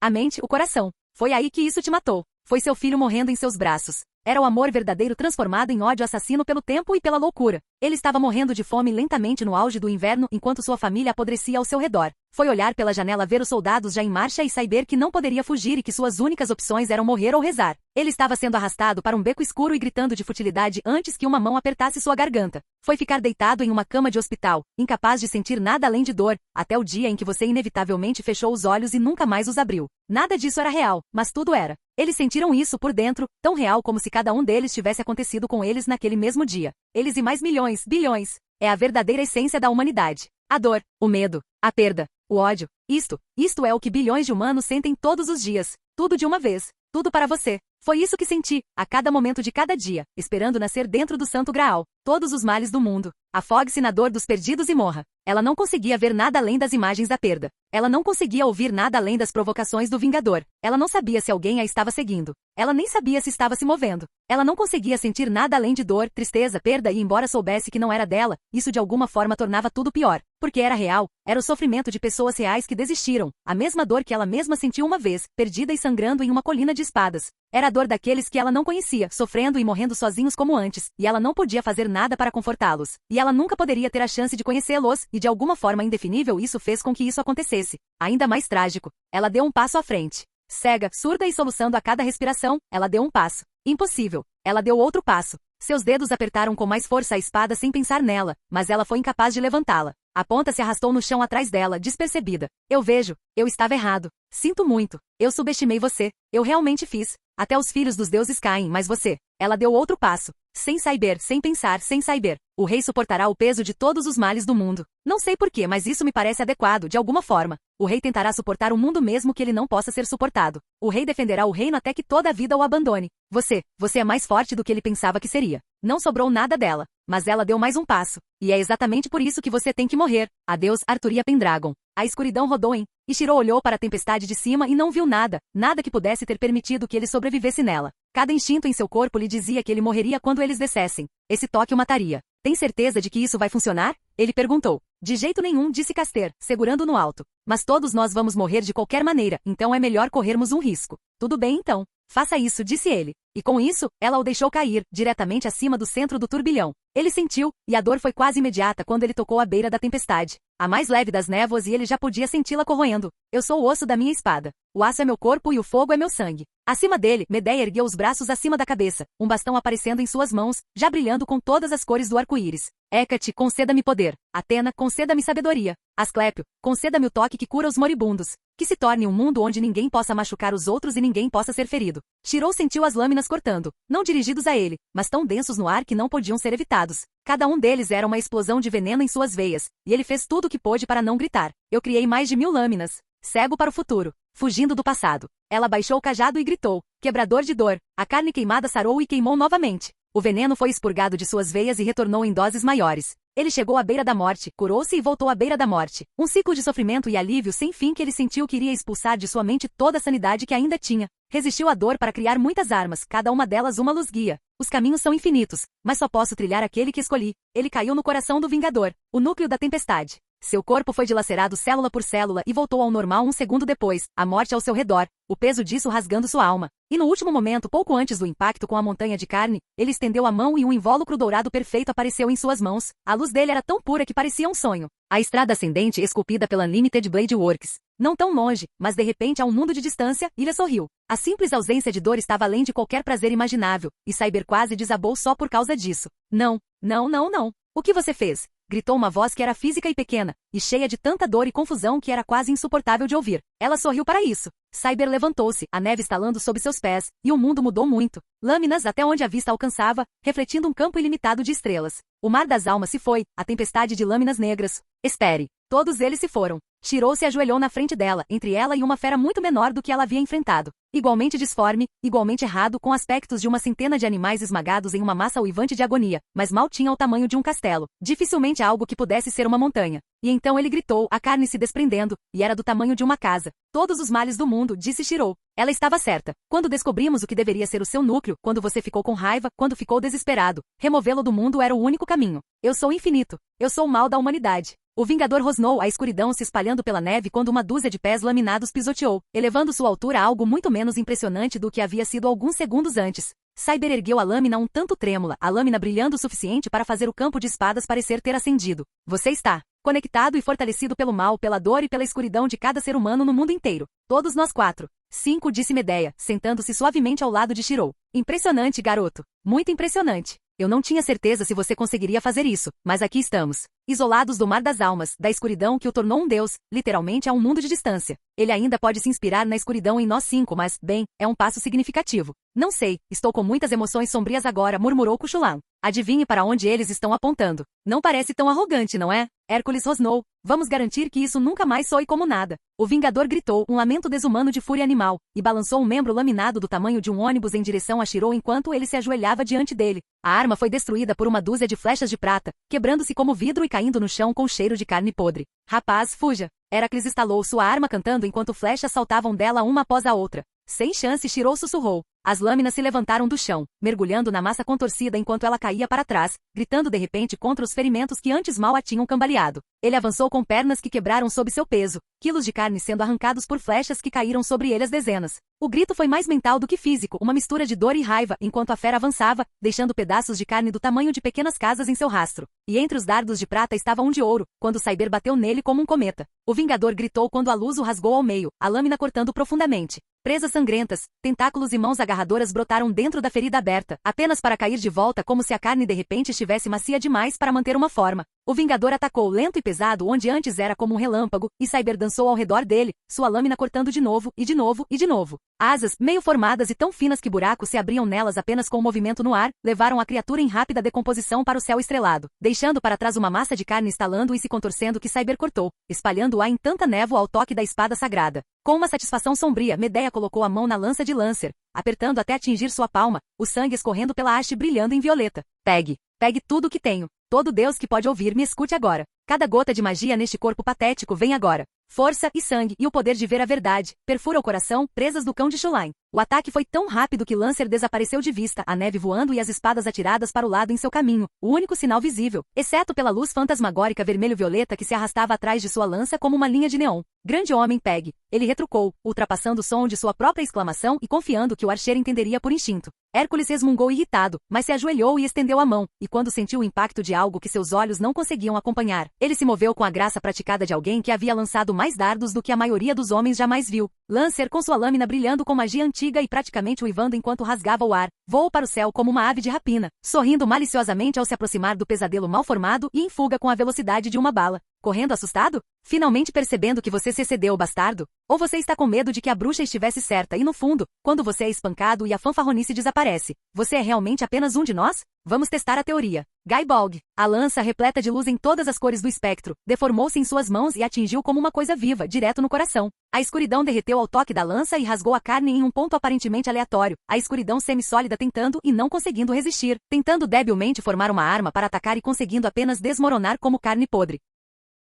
A: a mente, o coração. Foi aí que isso te matou. Foi seu filho morrendo em seus braços. Era o amor verdadeiro transformado em ódio assassino pelo tempo e pela loucura. Ele estava morrendo de fome lentamente no auge do inverno enquanto sua família apodrecia ao seu redor. Foi olhar pela janela ver os soldados já em marcha e saber que não poderia fugir e que suas únicas opções eram morrer ou rezar. Ele estava sendo arrastado para um beco escuro e gritando de futilidade antes que uma mão apertasse sua garganta. Foi ficar deitado em uma cama de hospital, incapaz de sentir nada além de dor, até o dia em que você inevitavelmente fechou os olhos e nunca mais os abriu. Nada disso era real, mas tudo era. Eles sentiram isso por dentro, tão real como se cada um deles tivesse acontecido com eles naquele mesmo dia. Eles e mais milhões, bilhões. É a verdadeira essência da humanidade. A dor, o medo, a perda, o ódio. Isto é o que bilhões de humanos sentem todos os dias. Tudo de uma vez. Tudo para você. Foi isso que senti, a cada momento de cada dia, esperando nascer dentro do Santo Graal. Todos os males do mundo. Afogue-se na dor dos perdidos e morra. Ela não conseguia ver nada além das imagens da perda. Ela não conseguia ouvir nada além das provocações do Vingador. Ela não sabia se alguém a estava seguindo. Ela nem sabia se estava se movendo. Ela não conseguia sentir nada além de dor, tristeza, perda e embora soubesse que não era dela, isso de alguma forma tornava tudo pior. Porque era real, era o sofrimento de pessoas reais que desistiram. A mesma dor que ela mesma sentiu uma vez, perdida e sangrando em uma colina de espadas. Era a dor daqueles que ela não conhecia, sofrendo e morrendo sozinhos como antes, e ela não podia fazer nada para confortá-los. E ela nunca poderia ter a chance de conhecê-los, e de alguma forma indefinível isso fez com que isso acontecesse. Ainda mais trágico, ela deu um passo à frente. Cega, surda e soluçando a cada respiração, ela deu um passo. Impossível. Ela deu outro passo. Seus dedos apertaram com mais força a espada sem pensar nela, mas ela foi incapaz de levantá-la. A ponta se arrastou no chão atrás dela, despercebida. Eu vejo. Eu estava errado. Sinto muito. Eu subestimei você. Eu realmente fiz. Até os filhos dos deuses caem, mas você... Ela deu outro passo. Sem saber, sem pensar, sem saber. O rei suportará o peso de todos os males do mundo. Não sei porquê, mas isso me parece adequado, de alguma forma. O rei tentará suportar o mundo mesmo que ele não possa ser suportado. O rei defenderá o reino até que toda a vida o abandone. Você é mais forte do que ele pensava que seria. Não sobrou nada dela, mas ela deu mais um passo. E é exatamente por isso que você tem que morrer. Adeus, Arthur Pendragon. A escuridão rodou em... Ishiro olhou para a tempestade de cima e não viu nada, nada que pudesse ter permitido que ele sobrevivesse nela. Cada instinto em seu corpo lhe dizia que ele morreria quando eles descessem. Esse toque o mataria. Tem certeza de que isso vai funcionar? Ele perguntou. De jeito nenhum, disse Caster, segurando no alto. Mas todos nós vamos morrer de qualquer maneira, então é melhor corrermos um risco. Tudo bem então. Faça isso, disse ele. E com isso, ela o deixou cair, diretamente acima do centro do turbilhão. Ele sentiu, e a dor foi quase imediata quando ele tocou à beira da tempestade. A mais leve das névoas e ele já podia senti-la corroendo. Eu sou o osso da minha espada. O aço é meu corpo e o fogo é meu sangue. Acima dele, Medeia ergueu os braços acima da cabeça, um bastão aparecendo em suas mãos, já brilhando com todas as cores do arco-íris. Hécate, conceda-me poder. Atena, conceda-me sabedoria. Asclépio, conceda-me o toque que cura os moribundos. Que se torne um mundo onde ninguém possa machucar os outros e ninguém possa ser ferido. Shirou sentiu as lâminas cortando, não dirigidos a ele, mas tão densos no ar que não podiam ser evitados. Cada um deles era uma explosão de veneno em suas veias, e ele fez tudo o que pôde para não gritar. Eu criei mais de 1000 lâminas. Cego para o futuro, fugindo do passado. Ela baixou o cajado e gritou, quebrador de dor. A carne queimada sarou e queimou novamente. O veneno foi expurgado de suas veias e retornou em doses maiores. Ele chegou à beira da morte, curou-se e voltou à beira da morte. Um ciclo de sofrimento e alívio sem fim que ele sentiu que iria expulsar de sua mente toda a sanidade que ainda tinha. Resistiu à dor para criar muitas armas, cada uma delas uma luz guia. Os caminhos são infinitos, mas só posso trilhar aquele que escolhi. Ele caiu no coração do Vingador, o núcleo da tempestade. Seu corpo foi dilacerado célula por célula e voltou ao normal um segundo depois, a morte ao seu redor, o peso disso rasgando sua alma. E no último momento, pouco antes do impacto com a montanha de carne, ele estendeu a mão e um invólucro dourado perfeito apareceu em suas mãos. A luz dele era tão pura que parecia um sonho. A estrada ascendente esculpida pela Unlimited Blade Works. Não tão longe, mas de repente a um mundo de distância, Ilha sorriu. A simples ausência de dor estava além de qualquer prazer imaginável, e Cyber quase desabou só por causa disso. Não, não, não, não. O que você fez? Gritou uma voz que era física e pequena, e cheia de tanta dor e confusão que era quase insuportável de ouvir. Ela sorriu para isso. Cyber levantou-se, a neve estalando sob seus pés, e o mundo mudou muito. Lâminas até onde a vista alcançava, refletindo um campo ilimitado de estrelas. O mar das almas se foi, a tempestade de lâminas negras. Espere. Todos eles se foram. Shirou se ajoelhou na frente dela, entre ela e uma fera muito menor do que ela havia enfrentado. Igualmente disforme, igualmente errado, com aspectos de uma centena de animais esmagados em uma massa uivante de agonia, mas mal tinha o tamanho de um castelo, dificilmente algo que pudesse ser uma montanha. E então ele gritou, a carne se desprendendo, e era do tamanho de uma casa. Todos os males do mundo, disse Shirou. Ela estava certa. Quando descobrimos o que deveria ser o seu núcleo, quando você ficou com raiva, quando ficou desesperado, removê-lo do mundo era o único caminho. Eu sou infinito. Eu sou o mal da humanidade. O Vingador rosnou, a escuridão se espalhando pela neve quando uma dúzia de pés laminados pisoteou, elevando sua altura a algo muito menos impressionante do que havia sido alguns segundos antes. Cyber ergueu a lâmina um tanto trêmula, a lâmina brilhando o suficiente para fazer o campo de espadas parecer ter acendido. Você está conectado e fortalecido pelo mal, pela dor e pela escuridão de cada ser humano no mundo inteiro. Todos nós 4. 5, disse Medeia, sentando-se suavemente ao lado de Shirou. Impressionante, garoto. Muito impressionante. Eu não tinha certeza se você conseguiria fazer isso, mas aqui estamos. Isolados do mar das almas, da escuridão que o tornou um deus, literalmente a um mundo de distância. Ele ainda pode se inspirar na escuridão em nós 5, mas, bem, é um passo significativo. Não sei, estou com muitas emoções sombrias agora, murmurou Cuchulain. Adivinhe para onde eles estão apontando. Não parece tão arrogante, não é? Hércules rosnou. Vamos garantir que isso nunca mais soe como nada. O Vingador gritou, um lamento desumano de fúria animal, e balançou um membro laminado do tamanho de um ônibus em direção a Shirou enquanto ele se ajoelhava diante dele. A arma foi destruída por uma dúzia de flechas de prata, quebrando-se como vidro e caindo no chão com cheiro de carne podre. Rapaz, fuja! Heracles estalou sua arma cantando enquanto flechas saltavam dela uma após a outra. Sem chance, Shirou sussurrou. As lâminas se levantaram do chão, mergulhando na massa contorcida enquanto ela caía para trás, gritando de repente contra os ferimentos que antes mal a tinham cambaleado. Ele avançou com pernas que quebraram sob seu peso, quilos de carne sendo arrancados por flechas que caíram sobre ele às dezenas. O grito foi mais mental do que físico, uma mistura de dor e raiva, enquanto a fera avançava, deixando pedaços de carne do tamanho de pequenas casas em seu rastro. E entre os dardos de prata estava um de ouro, quando Cyber bateu nele como um cometa. O Vingador gritou quando a luz o rasgou ao meio, a lâmina cortando profundamente. Presas sangrentas, tentáculos e mãos agarradoras brotaram dentro da ferida aberta, apenas para cair de volta como se a carne de repente estivesse macia demais para manter uma forma. O Vingador atacou lento e pesado onde antes era como um relâmpago, e Cyber dançou ao redor dele, sua lâmina cortando de novo, e de novo, e de novo. Asas, meio formadas e tão finas que buracos se abriam nelas apenas com o movimento no ar, levaram a criatura em rápida decomposição para o céu estrelado, deixando para trás uma massa de carne estalando e se contorcendo que Cyber cortou, espalhando-a em tanta névoa ao toque da espada sagrada. Com uma satisfação sombria, Medeia colocou a mão na lança de Lancer, apertando até atingir sua palma, o sangue escorrendo pela haste brilhando em violeta. Pegue tudo o que tenho. Todo Deus que pode ouvir me escute agora. Cada gota de magia neste corpo patético vem agora. Força e sangue e o poder de ver a verdade, perfura o coração, presas do cão de Shulain. O ataque foi tão rápido que Lancer desapareceu de vista, a neve voando e as espadas atiradas para o lado em seu caminho, o único sinal visível, exceto pela luz fantasmagórica vermelho-violeta que se arrastava atrás de sua lança como uma linha de neon. Grande homem, Peg. Ele retrucou, ultrapassando o som de sua própria exclamação e confiando que o archeiro entenderia por instinto. Hércules resmungou irritado, mas se ajoelhou e estendeu a mão, e quando sentiu o impacto de algo que seus olhos não conseguiam acompanhar, ele se moveu com a graça praticada de alguém que havia lançado mais dardos do que a maioria dos homens jamais viu. Lancer, com sua lâmina brilhando com magia antiga e praticamente uivando enquanto rasgava o ar, voou para o céu como uma ave de rapina, sorrindo maliciosamente ao se aproximar do pesadelo mal formado e em fuga com a velocidade de uma bala. Correndo assustado? Finalmente percebendo que você se excedeu, bastardo? Ou você está com medo de que a bruxa estivesse certa e no fundo, quando você é espancado e a fanfarronice desaparece, você é realmente apenas um de nós? Vamos testar a teoria. Gaibog. A lança, repleta de luz em todas as cores do espectro, deformou-se em suas mãos e atingiu como uma coisa viva, direto no coração. A escuridão derreteu ao toque da lança e rasgou a carne em um ponto aparentemente aleatório, a escuridão semi-sólida tentando e não conseguindo resistir, tentando debilmente formar uma arma para atacar e conseguindo apenas desmoronar como carne podre.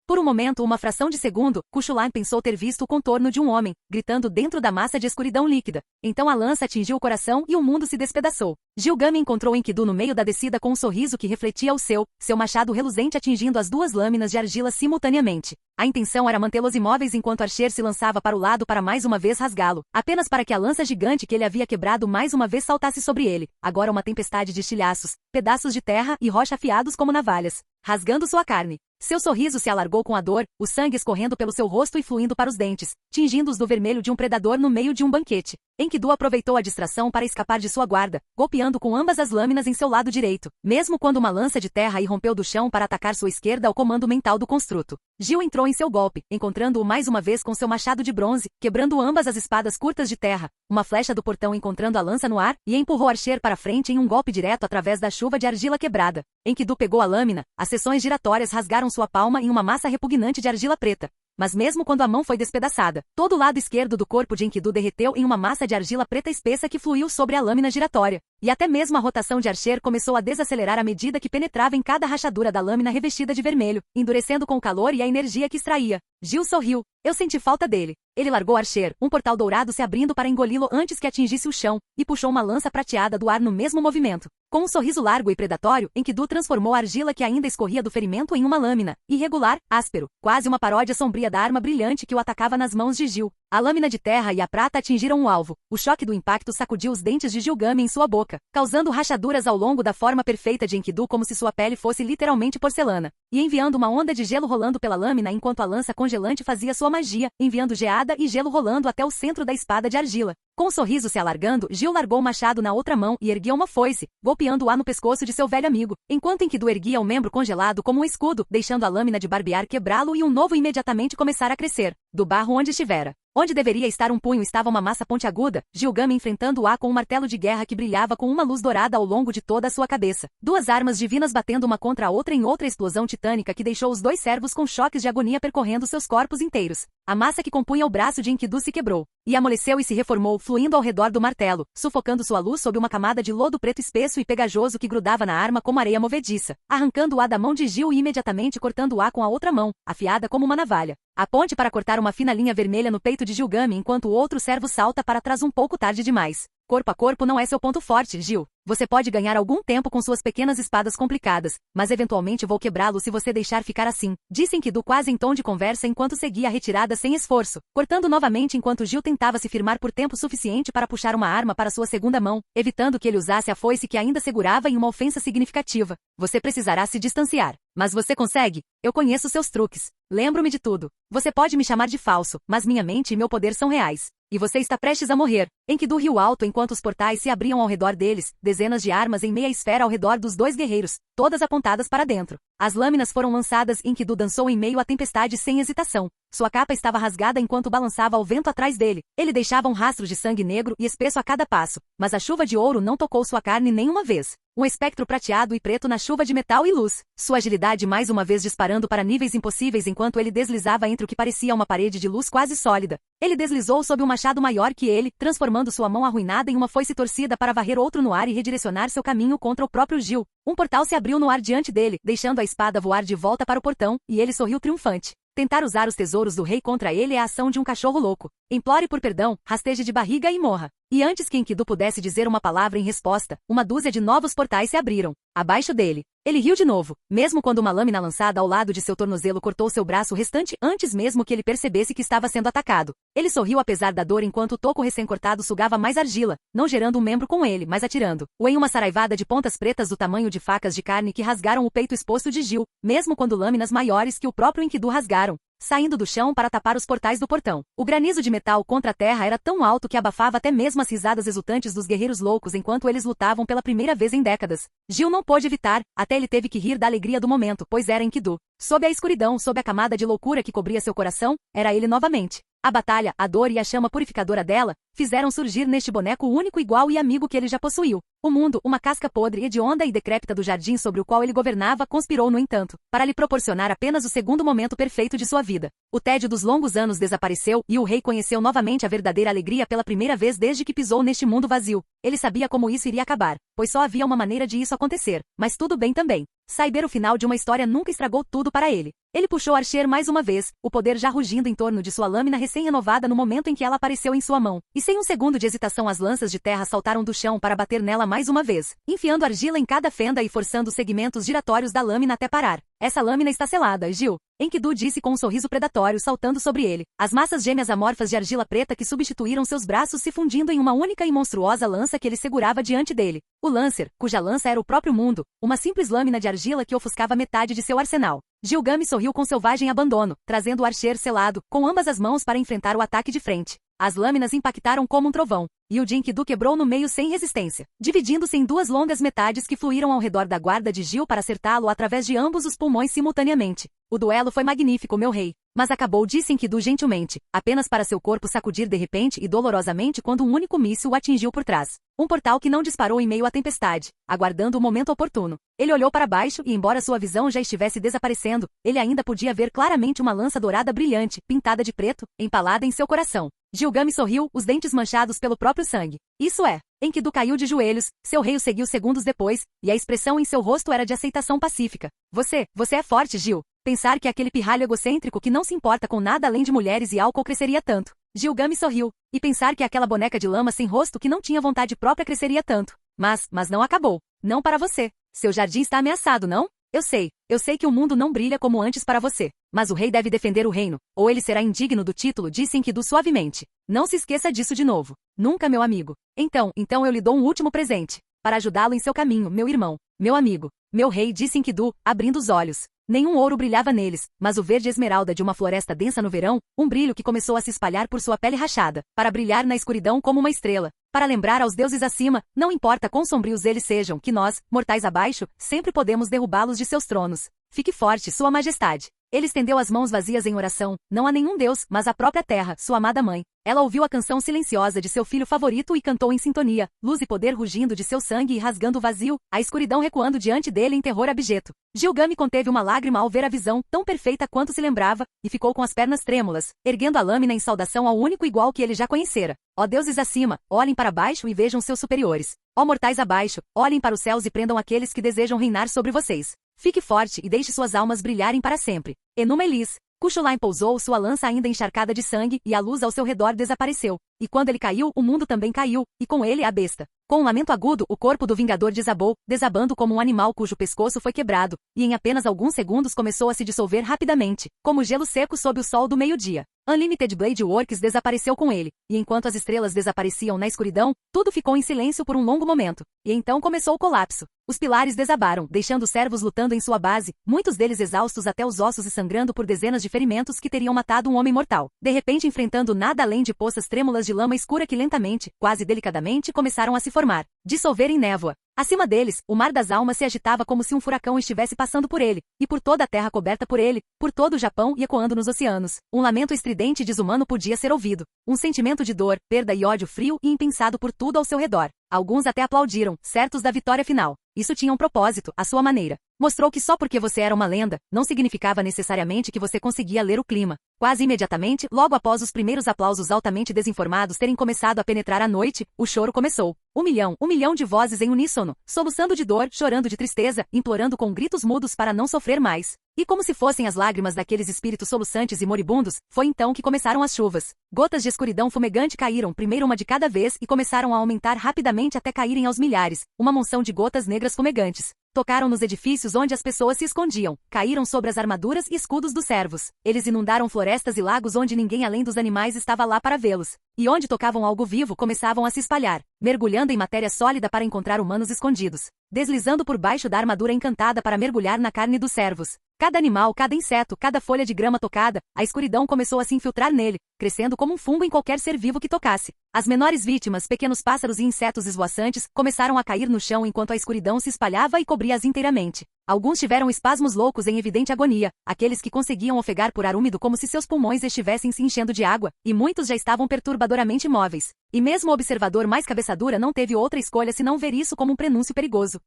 A: Por um momento, uma fração de segundo, Cuchulain pensou ter visto o contorno de um homem, gritando dentro da massa de escuridão líquida. Então a lança atingiu o coração e o mundo se despedaçou. Gilgame encontrou Enkidu no meio da descida com um sorriso que refletia o seu machado reluzente atingindo as duas lâminas de argila simultaneamente. A intenção era mantê-los imóveis enquanto Archer se lançava para o lado para mais uma vez rasgá-lo, apenas para que a lança gigante que ele havia quebrado mais uma vez saltasse sobre ele, agora uma tempestade de estilhaços, pedaços de terra e rocha afiados como navalhas, rasgando sua carne. Seu sorriso se alargou com a dor, o sangue escorrendo pelo seu rosto e fluindo para os dentes, tingindo-os do vermelho de um predador no meio de um banquete. Enkidu aproveitou a distração para escapar de sua guarda, golpeando com ambas as lâminas em seu lado direito, mesmo quando uma lança de terra irrompeu do chão para atacar sua esquerda ao comando mental do construto. Gil entrou em seu golpe, encontrando-o mais uma vez com seu machado de bronze, quebrando ambas as espadas curtas de terra, uma flecha do portão encontrando a lança no ar, e empurrou Archer para frente em um golpe direto através da chuva de argila quebrada. Enkidu pegou a lâmina, as seções giratórias rasgaram sua palma em uma massa repugnante de argila preta. Mas mesmo quando a mão foi despedaçada, todo o lado esquerdo do corpo de Enkidu derreteu em uma massa de argila preta espessa que fluiu sobre a lâmina giratória. E até mesmo a rotação de Archer começou a desacelerar à medida que penetrava em cada rachadura da lâmina revestida de vermelho, endurecendo com o calor e a energia que extraía. Gil sorriu. Eu senti falta dele. Ele largou Archer, um portal dourado se abrindo para engoli-lo antes que atingisse o chão, e puxou uma lança prateada do ar no mesmo movimento. Com um sorriso largo e predatório, Enkidu transformou a argila que ainda escorria do ferimento em uma lâmina, irregular, áspero, quase uma paródia sombria da arma brilhante que o atacava nas mãos de Gil. A lâmina de terra e a prata atingiram o alvo. O choque do impacto sacudiu os dentes de Gilgame em sua boca, causando rachaduras ao longo da forma perfeita de Enkidu como se sua pele fosse literalmente porcelana, e enviando uma onda de gelo rolando pela lâmina enquanto a lança congelante fazia sua magia, enviando geada e gelo rolando até o centro da espada de argila. Com um sorriso se alargando, Gil largou o machado na outra mão e ergueu uma foice, golpeando-a no pescoço de seu velho amigo, enquanto Enkidu erguia o membro congelado como um escudo, deixando a lâmina de barbear quebrá-lo e um novo imediatamente começar a crescer, do barro onde estivera. Onde deveria estar um punho estava uma massa pontiaguda, Gilgame enfrentando-a com um martelo de guerra que brilhava com uma luz dourada ao longo de toda a sua cabeça. Duas armas divinas batendo uma contra a outra em outra explosão titânica que deixou os dois servos com choques de agonia percorrendo seus corpos inteiros. A massa que compunha o braço de Enkidu se quebrou, e amoleceu e se reformou, fluindo ao redor do martelo, sufocando sua luz sob uma camada de lodo preto espesso e pegajoso que grudava na arma como areia movediça, arrancando-a da mão de Gil e imediatamente cortando-a com a outra mão, afiada como uma navalha. A ponte para cortar uma fina linha vermelha no peito de Gilgame enquanto o outro servo salta para trás um pouco tarde demais. Corpo a corpo não é seu ponto forte, Gil. Você pode ganhar algum tempo com suas pequenas espadas complicadas, mas eventualmente vou quebrá-lo se você deixar ficar assim, disse Enkidu quase em tom de conversa enquanto seguia a retirada sem esforço, cortando novamente enquanto Gil tentava se firmar por tempo suficiente para puxar uma arma para sua segunda mão, evitando que ele usasse a foice que ainda segurava em uma ofensa significativa. Você precisará se distanciar. Mas você consegue? Eu conheço seus truques. Lembro-me de tudo. Você pode me chamar de falso, mas minha mente e meu poder são reais. E você está prestes a morrer. Enkidu riu alto enquanto os portais se abriam ao redor deles, dezenas de armas em meia esfera ao redor dos dois guerreiros, todas apontadas para dentro. As lâminas foram lançadas e Enkidu dançou em meio à tempestade sem hesitação. Sua capa estava rasgada enquanto balançava ao vento atrás dele. Ele deixava um rastro de sangue negro e espesso a cada passo, mas a chuva de ouro não tocou sua carne nenhuma vez. Um espectro prateado e preto na chuva de metal e luz. Sua agilidade mais uma vez disparando para níveis impossíveis enquanto ele deslizava entre o que parecia uma parede de luz quase sólida. Ele deslizou sob um machado maior que ele, transformando sua mão arruinada em uma foice torcida para varrer outro no ar e redirecionar seu caminho contra o próprio Gil. Um portal se abriu no ar diante dele, deixando a espada voar de volta para o portão, e ele sorriu triunfante. Tentar usar os tesouros do rei contra ele é a ação de um cachorro louco. Implore por perdão, rasteje de barriga e morra. E antes que Enkidu pudesse dizer uma palavra em resposta, uma dúzia de novos portais se abriram. Abaixo dele. Ele riu de novo, mesmo quando uma lâmina lançada ao lado de seu tornozelo cortou seu braço restante antes mesmo que ele percebesse que estava sendo atacado. Ele sorriu apesar da dor enquanto o toco recém-cortado sugava mais argila, não gerando um membro com ele, mas atirando-o em uma saraivada de pontas pretas do tamanho de facas de carne que rasgaram o peito exposto de Gil, mesmo quando lâminas maiores que o próprio Enkidu rasgaram, saindo do chão para tapar os portais do portão. O granizo de metal contra a terra era tão alto que abafava até mesmo as risadas exultantes dos guerreiros loucos enquanto eles lutavam pela primeira vez em décadas. Gil não pôde evitar, até ele teve que rir da alegria do momento, pois era Enkidu. Sob a escuridão, sob a camada de loucura que cobria seu coração, era ele novamente. A batalha, a dor e a chama purificadora dela, fizeram surgir neste boneco o único igual e amigo que ele já possuiu. O mundo, uma casca podre, hedionda e decrépita do jardim sobre o qual ele governava, conspirou no entanto, para lhe proporcionar apenas o segundo momento perfeito de sua vida. O tédio dos longos anos desapareceu e o rei conheceu novamente a verdadeira alegria pela primeira vez desde que pisou neste mundo vazio. Ele sabia como isso iria acabar, pois só havia uma maneira de isso acontecer, mas tudo bem também. Saber o final de uma história nunca estragou tudo para ele. Ele puxou Archer mais uma vez, o poder já rugindo em torno de sua lâmina recém-renovada no momento em que ela apareceu em sua mão. E sem um segundo de hesitação as lanças de terra saltaram do chão para bater nela mais uma vez, enfiando argila em cada fenda e forçando os segmentos giratórios da lâmina até parar. Essa lâmina está selada, Gil. Enkidu disse com um sorriso predatório saltando sobre ele. As massas gêmeas amorfas de argila preta que substituíram seus braços se fundindo em uma única e monstruosa lança que ele segurava diante dele. O Lancer, cuja lança era o próprio mundo, uma simples lâmina de argila que ofuscava metade de seu arsenal. Gilgame sorriu com selvagem abandono, trazendo o Archer selado, com ambas as mãos para enfrentar o ataque de frente. As lâminas impactaram como um trovão, e o de Enkidu quebrou no meio sem resistência, dividindo-se em duas longas metades que fluíram ao redor da guarda de Gil para acertá-lo através de ambos os pulmões simultaneamente. O duelo foi magnífico, meu rei. Mas acabou, disse Enkidu gentilmente, apenas para seu corpo sacudir de repente e dolorosamente quando um único míssil o atingiu por trás. Um portal que não disparou em meio à tempestade, aguardando o momento oportuno. Ele olhou para baixo e, embora sua visão já estivesse desaparecendo, ele ainda podia ver claramente uma lança dourada brilhante, pintada de preto, empalada em seu coração. Gilgame sorriu, os dentes manchados pelo próprio sangue. Isso é. Enkidu caiu de joelhos, seu rei o seguiu segundos depois, e a expressão em seu rosto era de aceitação pacífica. Você é forte, Gil. Pensar que aquele pirralho egocêntrico que não se importa com nada além de mulheres e álcool cresceria tanto. Gilgame sorriu. E pensar que aquela boneca de lama sem rosto que não tinha vontade própria cresceria tanto. Mas não acabou. Não para você. Seu jardim está ameaçado, não? Eu sei que o mundo não brilha como antes para você. Mas o rei deve defender o reino, ou ele será indigno do título, disse Enkidu suavemente. Não se esqueça disso de novo. Nunca, meu amigo. Então eu lhe dou um último presente. Para ajudá-lo em seu caminho, meu irmão. Meu amigo. Meu rei, disse Enkidu, abrindo os olhos. Nenhum ouro brilhava neles, mas o verde esmeralda de uma floresta densa no verão, um brilho que começou a se espalhar por sua pele rachada, para brilhar na escuridão como uma estrela, para lembrar aos deuses acima, não importa quão sombrios eles sejam, que nós, mortais abaixo, sempre podemos derrubá-los de seus tronos. Fique forte, sua majestade. Ele estendeu as mãos vazias em oração, não a nenhum deus, mas à própria terra, sua amada mãe. Ela ouviu a canção silenciosa de seu filho favorito e cantou em sintonia, luz e poder rugindo de seu sangue e rasgando o vazio, a escuridão recuando diante dele em terror abjeto. Gilgame conteve uma lágrima ao ver a visão, tão perfeita quanto se lembrava, e ficou com as pernas trêmulas, erguendo a lâmina em saudação ao único igual que ele já conhecera. Ó deuses acima, olhem para baixo e vejam seus superiores. Ó mortais abaixo, olhem para os céus e prendam aqueles que desejam reinar sobre vocês. Fique forte e deixe suas almas brilharem para sempre. Enuma Elis. Cuchulain pousou sua lança ainda encharcada de sangue e a luz ao seu redor desapareceu. E quando ele caiu, o mundo também caiu, e com ele a besta. Com um lamento agudo, o corpo do Vingador desabou, desabando como um animal cujo pescoço foi quebrado, e em apenas alguns segundos começou a se dissolver rapidamente, como gelo seco sob o sol do meio-dia. Unlimited Blade Works desapareceu com ele, e enquanto as estrelas desapareciam na escuridão, tudo ficou em silêncio por um longo momento. E então começou o colapso. Os pilares desabaram, deixando os servos lutando em sua base, muitos deles exaustos até os ossos e sangrando por dezenas de ferimentos que teriam matado um homem mortal. De repente enfrentando nada além de poças trêmulas de lama escura que lentamente, quase delicadamente, começaram a se formar, dissolver em névoa. Acima deles, o mar das almas se agitava como se um furacão estivesse passando por ele, e por toda a terra coberta por ele, por todo o Japão e ecoando nos oceanos. Um lamento estridente e desumano podia ser ouvido. Um sentimento de dor, perda e ódio frio e impensado por tudo ao seu redor. Alguns até aplaudiram, certos da vitória final. Isso tinha um propósito, à sua maneira. Mostrou que só porque você era uma lenda, não significava necessariamente que você conseguia ler o clima. Quase imediatamente, logo após os primeiros aplausos altamente desinformados terem começado a penetrar a noite, o choro começou. Um milhão de vozes em uníssono, soluçando de dor, chorando de tristeza, implorando com gritos mudos para não sofrer mais. E como se fossem as lágrimas daqueles espíritos soluçantes e moribundos, foi então que começaram as chuvas. Gotas de escuridão fumegante caíram, primeiro uma de cada vez, e começaram a aumentar rapidamente até caírem aos milhares, uma monção de gotas negras fumegantes. Tocaram nos edifícios onde as pessoas se escondiam, caíram sobre as armaduras e escudos dos servos. Eles inundaram florestas e lagos onde ninguém além dos animais estava lá para vê-los. E onde tocavam algo vivo começavam a se espalhar, mergulhando em matéria sólida para encontrar humanos escondidos, deslizando por baixo da armadura encantada para mergulhar na carne dos servos. Cada animal, cada inseto, cada folha de grama tocada, a escuridão começou a se infiltrar nele, crescendo como um fungo em qualquer ser vivo que tocasse. As menores vítimas, pequenos pássaros e insetos esvoaçantes, começaram a cair no chão enquanto a escuridão se espalhava e cobria-as inteiramente. Alguns tiveram espasmos loucos em evidente agonia, aqueles que conseguiam ofegar por ar úmido como se seus pulmões estivessem se enchendo de água, e muitos já estavam perturbadoramente imóveis. E mesmo o observador mais cabeçadura não teve outra escolha senão ver isso como um prenúncio perigoso.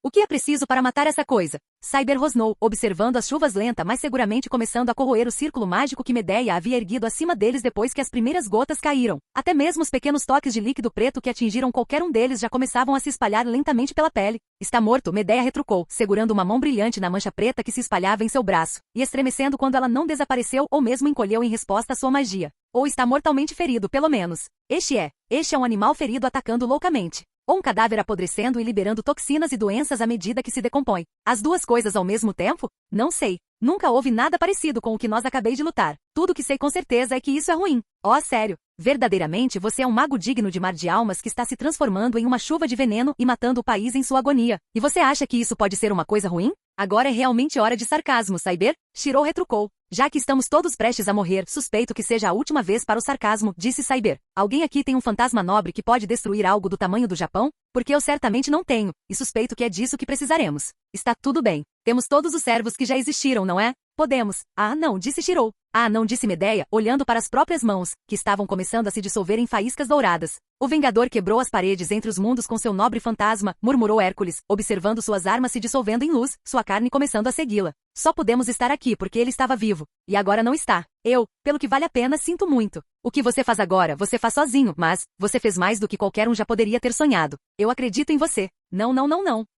A: O que é preciso para matar essa coisa? Cyber rosnou, observando as chuvas lenta mas seguramente começando a corroer o círculo mágico que Medeia havia erguido acima deles depois que as primeiras gotas caíram. Até mesmo os pequenos toques de líquido preto que atingiram qualquer um deles já começavam a se espalhar lentamente pela pele. Está morto, Medeia retrucou, segurando uma mão brilhante na mancha preta que se espalhava em seu braço, e estremecendo quando ela não desapareceu ou mesmo encolheu em resposta à sua magia. Ou está mortalmente ferido, pelo menos. Este é um animal ferido atacando loucamente. Ou um cadáver apodrecendo e liberando toxinas e doenças à medida que se decompõe. As duas coisas ao mesmo tempo? Não sei. Nunca houve nada parecido com o que nós acabei de lutar. Tudo que sei com certeza é que isso é ruim. Oh, sério. Verdadeiramente você é um mago digno de mar de almas que está se transformando em uma chuva de veneno e matando o país em sua agonia. E você acha que isso pode ser uma coisa ruim? Agora é realmente hora de sarcasmo, Cyber? Shirou retrucou. Já que estamos todos prestes a morrer, suspeito que seja a última vez para o sarcasmo, disse Cyber. Alguém aqui tem um fantasma nobre que pode destruir algo do tamanho do Japão? Porque eu certamente não tenho, e suspeito que é disso que precisaremos. Está tudo bem. Temos todos os servos que já existiram, não é? Podemos. Ah, não, disse Shirou. Ah, não, disse Medeia, olhando para as próprias mãos, que estavam começando a se dissolver em faíscas douradas. O Vingador quebrou as paredes entre os mundos com seu nobre fantasma, murmurou Hércules, observando suas armas se dissolvendo em luz, sua carne começando a segui-la. Só podemos estar aqui porque ele estava vivo. E agora não está. Eu, pelo que vale a pena, sinto muito. O que você faz agora, você faz sozinho, mas você fez mais do que qualquer um já poderia ter sonhado. Eu acredito em você. Não.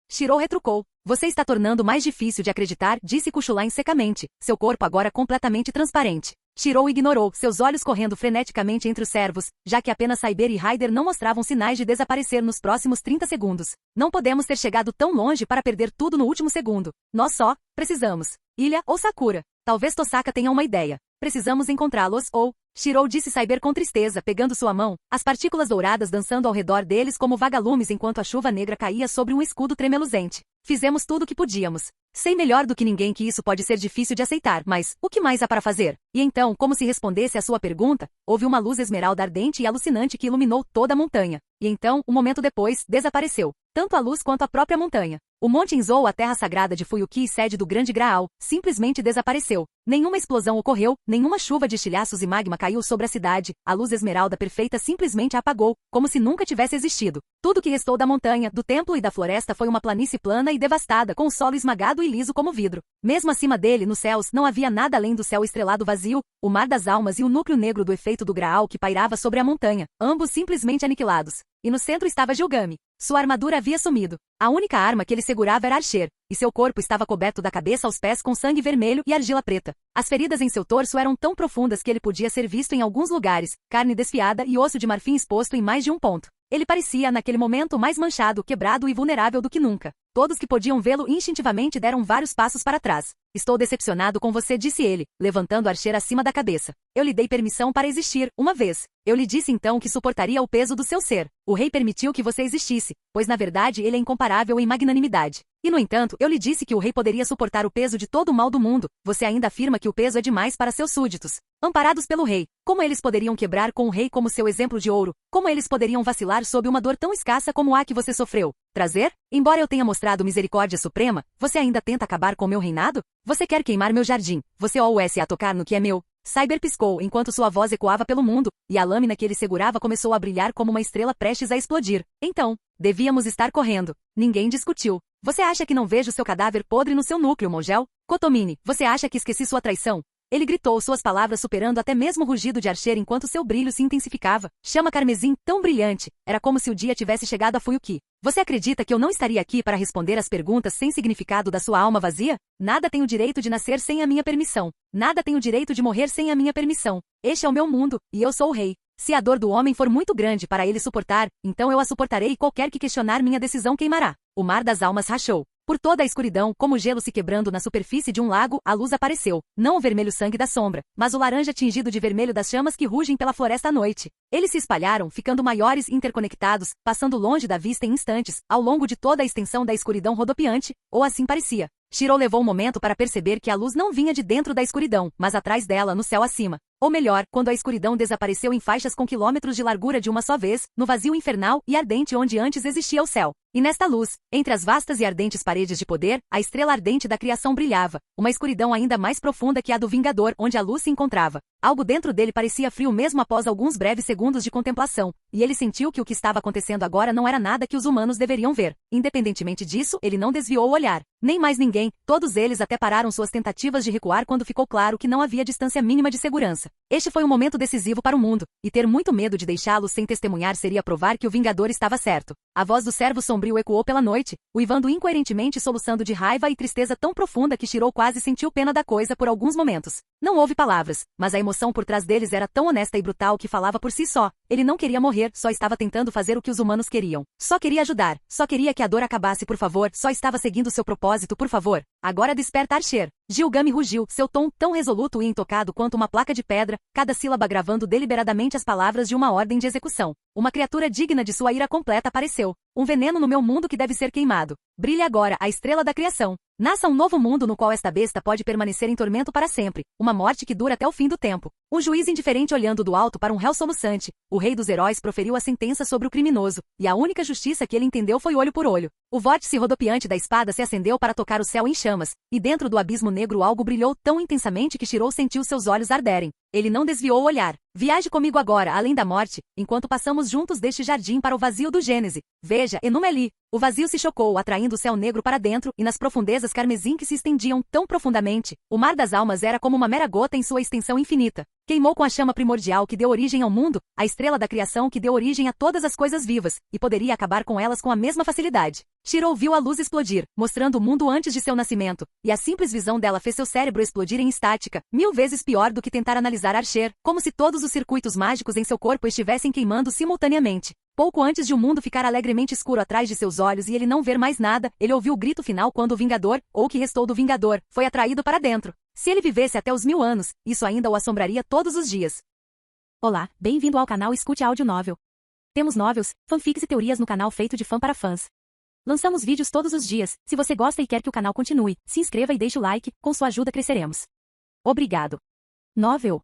A: Shirou retrucou. Você está tornando mais difícil de acreditar, disse Kuchulain secamente, seu corpo agora completamente transparente. Shirou ignorou, seus olhos correndo freneticamente entre os servos, já que apenas Cyber e Ryder não mostravam sinais de desaparecer nos próximos 30 segundos. Não podemos ter chegado tão longe para perder tudo no último segundo. Nós só precisamos. Ilha ou Sakura. Talvez Tosaka tenha uma ideia. Precisamos encontrá-los ou... Shirou disse Cyber com tristeza, pegando sua mão, as partículas douradas dançando ao redor deles como vagalumes enquanto a chuva negra caía sobre um escudo tremeluzente. Fizemos tudo o que podíamos. Sei melhor do que ninguém que isso pode ser difícil de aceitar, mas o que mais há para fazer? E então, como se respondesse à sua pergunta, houve uma luz esmeralda ardente e alucinante que iluminou toda a montanha. E então, um momento depois, desapareceu. Tanto a luz quanto a própria montanha. O Monte Inzou, a terra sagrada de Fuyuki e sede do Grande Graal, simplesmente desapareceu. Nenhuma explosão ocorreu, nenhuma chuva de estilhaços e magma caiu sobre a cidade, a luz esmeralda perfeita simplesmente a apagou, como se nunca tivesse existido. Tudo que restou da montanha, do templo e da floresta foi uma planície plana e devastada, com o solo esmagado e liso como vidro. Mesmo acima dele, nos céus, não havia nada além do céu estrelado vazio, o mar das almas e o núcleo negro do efeito do Graal que pairava sobre a montanha, ambos simplesmente aniquilados. E no centro estava Gilgame. Sua armadura havia sumido. A única arma que ele segurava era Archer, e seu corpo estava coberto da cabeça aos pés com sangue vermelho e argila preta. As feridas em seu torso eram tão profundas que ele podia ser visto em alguns lugares, carne desfiada e osso de marfim exposto em mais de um ponto. Ele parecia, naquele momento, mais manchado, quebrado e vulnerável do que nunca. Todos que podiam vê-lo instintivamente deram vários passos para trás. Estou decepcionado com você, disse ele, levantando Archer acima da cabeça. Eu lhe dei permissão para existir, uma vez. Eu lhe disse então que suportaria o peso do seu ser. O rei permitiu que você existisse, pois na verdade ele é incomparável em magnanimidade. E no entanto, eu lhe disse que o rei poderia suportar o peso de todo o mal do mundo. Você ainda afirma que o peso é demais para seus súditos. Amparados pelo rei, como eles poderiam quebrar com o rei como seu exemplo de ouro? Como eles poderiam vacilar sob uma dor tão escassa como a que você sofreu? Trazer? Embora eu tenha mostrado misericórdia suprema, você ainda tenta acabar com meu reinado? Você quer queimar meu jardim? Você OUS a tocar no que é meu? Cyber piscou enquanto sua voz ecoava pelo mundo, e a lâmina que ele segurava começou a brilhar como uma estrela prestes a explodir. Então, devíamos estar correndo. Ninguém discutiu. Você acha que não vejo seu cadáver podre no seu núcleo, Mongel? Kotomini, você acha que esqueci sua traição? Ele gritou, suas palavras superando até mesmo o rugido de Archer enquanto seu brilho se intensificava. Chama carmesim tão brilhante. Era como se o dia tivesse chegado a Fuyuki. Você acredita que eu não estaria aqui para responder as perguntas sem significado da sua alma vazia? Nada tem o direito de nascer sem a minha permissão. Nada tem o direito de morrer sem a minha permissão. Este é o meu mundo, e eu sou o rei. Se a dor do homem for muito grande para ele suportar, então eu a suportarei e qualquer que questionar minha decisão queimará. O mar das almas rachou. Por toda a escuridão, como gelo se quebrando na superfície de um lago, a luz apareceu. Não o vermelho sangue da sombra, mas o laranja tingido de vermelho das chamas que rugem pela floresta à noite. Eles se espalharam, ficando maiores e interconectados, passando longe da vista em instantes, ao longo de toda a extensão da escuridão rodopiante, ou assim parecia. Shiro levou um momento para perceber que a luz não vinha de dentro da escuridão, mas atrás dela, no céu acima. Ou melhor, quando a escuridão desapareceu em faixas com quilômetros de largura de uma só vez, no vazio infernal e ardente onde antes existia o céu. E nesta luz, entre as vastas e ardentes paredes de poder, a estrela ardente da criação brilhava, uma escuridão ainda mais profunda que a do Vingador, onde a luz se encontrava. Algo dentro dele parecia frio mesmo após alguns breves segundos de contemplação, e ele sentiu que o que estava acontecendo agora não era nada que os humanos deveriam ver. Independentemente disso, ele não desviou o olhar. Nem mais ninguém, todos eles até pararam suas tentativas de recuar quando ficou claro que não havia distância mínima de segurança. Este foi um momento decisivo para o mundo, e ter muito medo de deixá-lo sem testemunhar seria provar que o Vingador estava certo. A voz do servo sombrio ecoou pela noite, uivando incoerentemente e soluçando de raiva e tristeza tão profunda que Shiro quase sentiu pena da coisa por alguns momentos. Não houve palavras, mas a emoção por trás deles era tão honesta e brutal que falava por si só. Ele não queria morrer, só estava tentando fazer o que os humanos queriam. Só queria ajudar, só queria que a dor acabasse por favor, só estava seguindo seu propósito por favor. Agora desperta Archer. Gilgami rugiu, seu tom tão resoluto e intocado quanto uma placa de pedra, cada sílaba gravando deliberadamente as palavras de uma ordem de execução. Uma criatura digna de sua ira completa apareceu. Um veneno no meu mundo que deve ser queimado. Brilhe agora, a estrela da criação. Nasça um novo mundo no qual esta besta pode permanecer em tormento para sempre. Uma morte que dura até o fim do tempo. Um juiz indiferente olhando do alto para um réu soluçante. O rei dos heróis proferiu a sentença sobre o criminoso, e a única justiça que ele entendeu foi olho por olho. O vórtice rodopiante da espada se acendeu para tocar o céu em chamas, e dentro do abismo negro algo brilhou tão intensamente que Shiro sentiu seus olhos arderem. Ele não desviou o olhar. Viaje comigo agora, além da morte, enquanto passamos juntos deste jardim para o vazio do Gênese. Veja, Enumeli. O vazio se chocou, atraindo o céu negro para dentro, e nas profundezas carmesim que se estendiam tão profundamente, o mar das almas era como uma mera gota em sua extensão infinita. Queimou com a chama primordial que deu origem ao mundo, a estrela da criação que deu origem a todas as coisas vivas, e poderia acabar com elas com a mesma facilidade. Shiro viu a luz explodir, mostrando o mundo antes de seu nascimento, e a simples visão dela fez seu cérebro explodir em estática, 1000 vezes pior do que tentar analisar Archer, como se todos os circuitos mágicos em seu corpo estivessem queimando simultaneamente. Pouco antes de o mundo ficar alegremente escuro atrás de seus olhos e ele não ver mais nada, ele ouviu o grito final quando o Vingador, ou o que restou do Vingador, foi atraído para dentro. Se ele vivesse até os 1000 anos, isso ainda o assombraria todos os dias. Olá, bem-vindo ao canal Escute Áudio Novel. Temos novels, fanfics e teorias no canal feito de fã para fãs. Lançamos vídeos todos os dias. Se você gosta e quer que o canal continue, se inscreva e deixe o like, com sua ajuda cresceremos. Obrigado. Novel.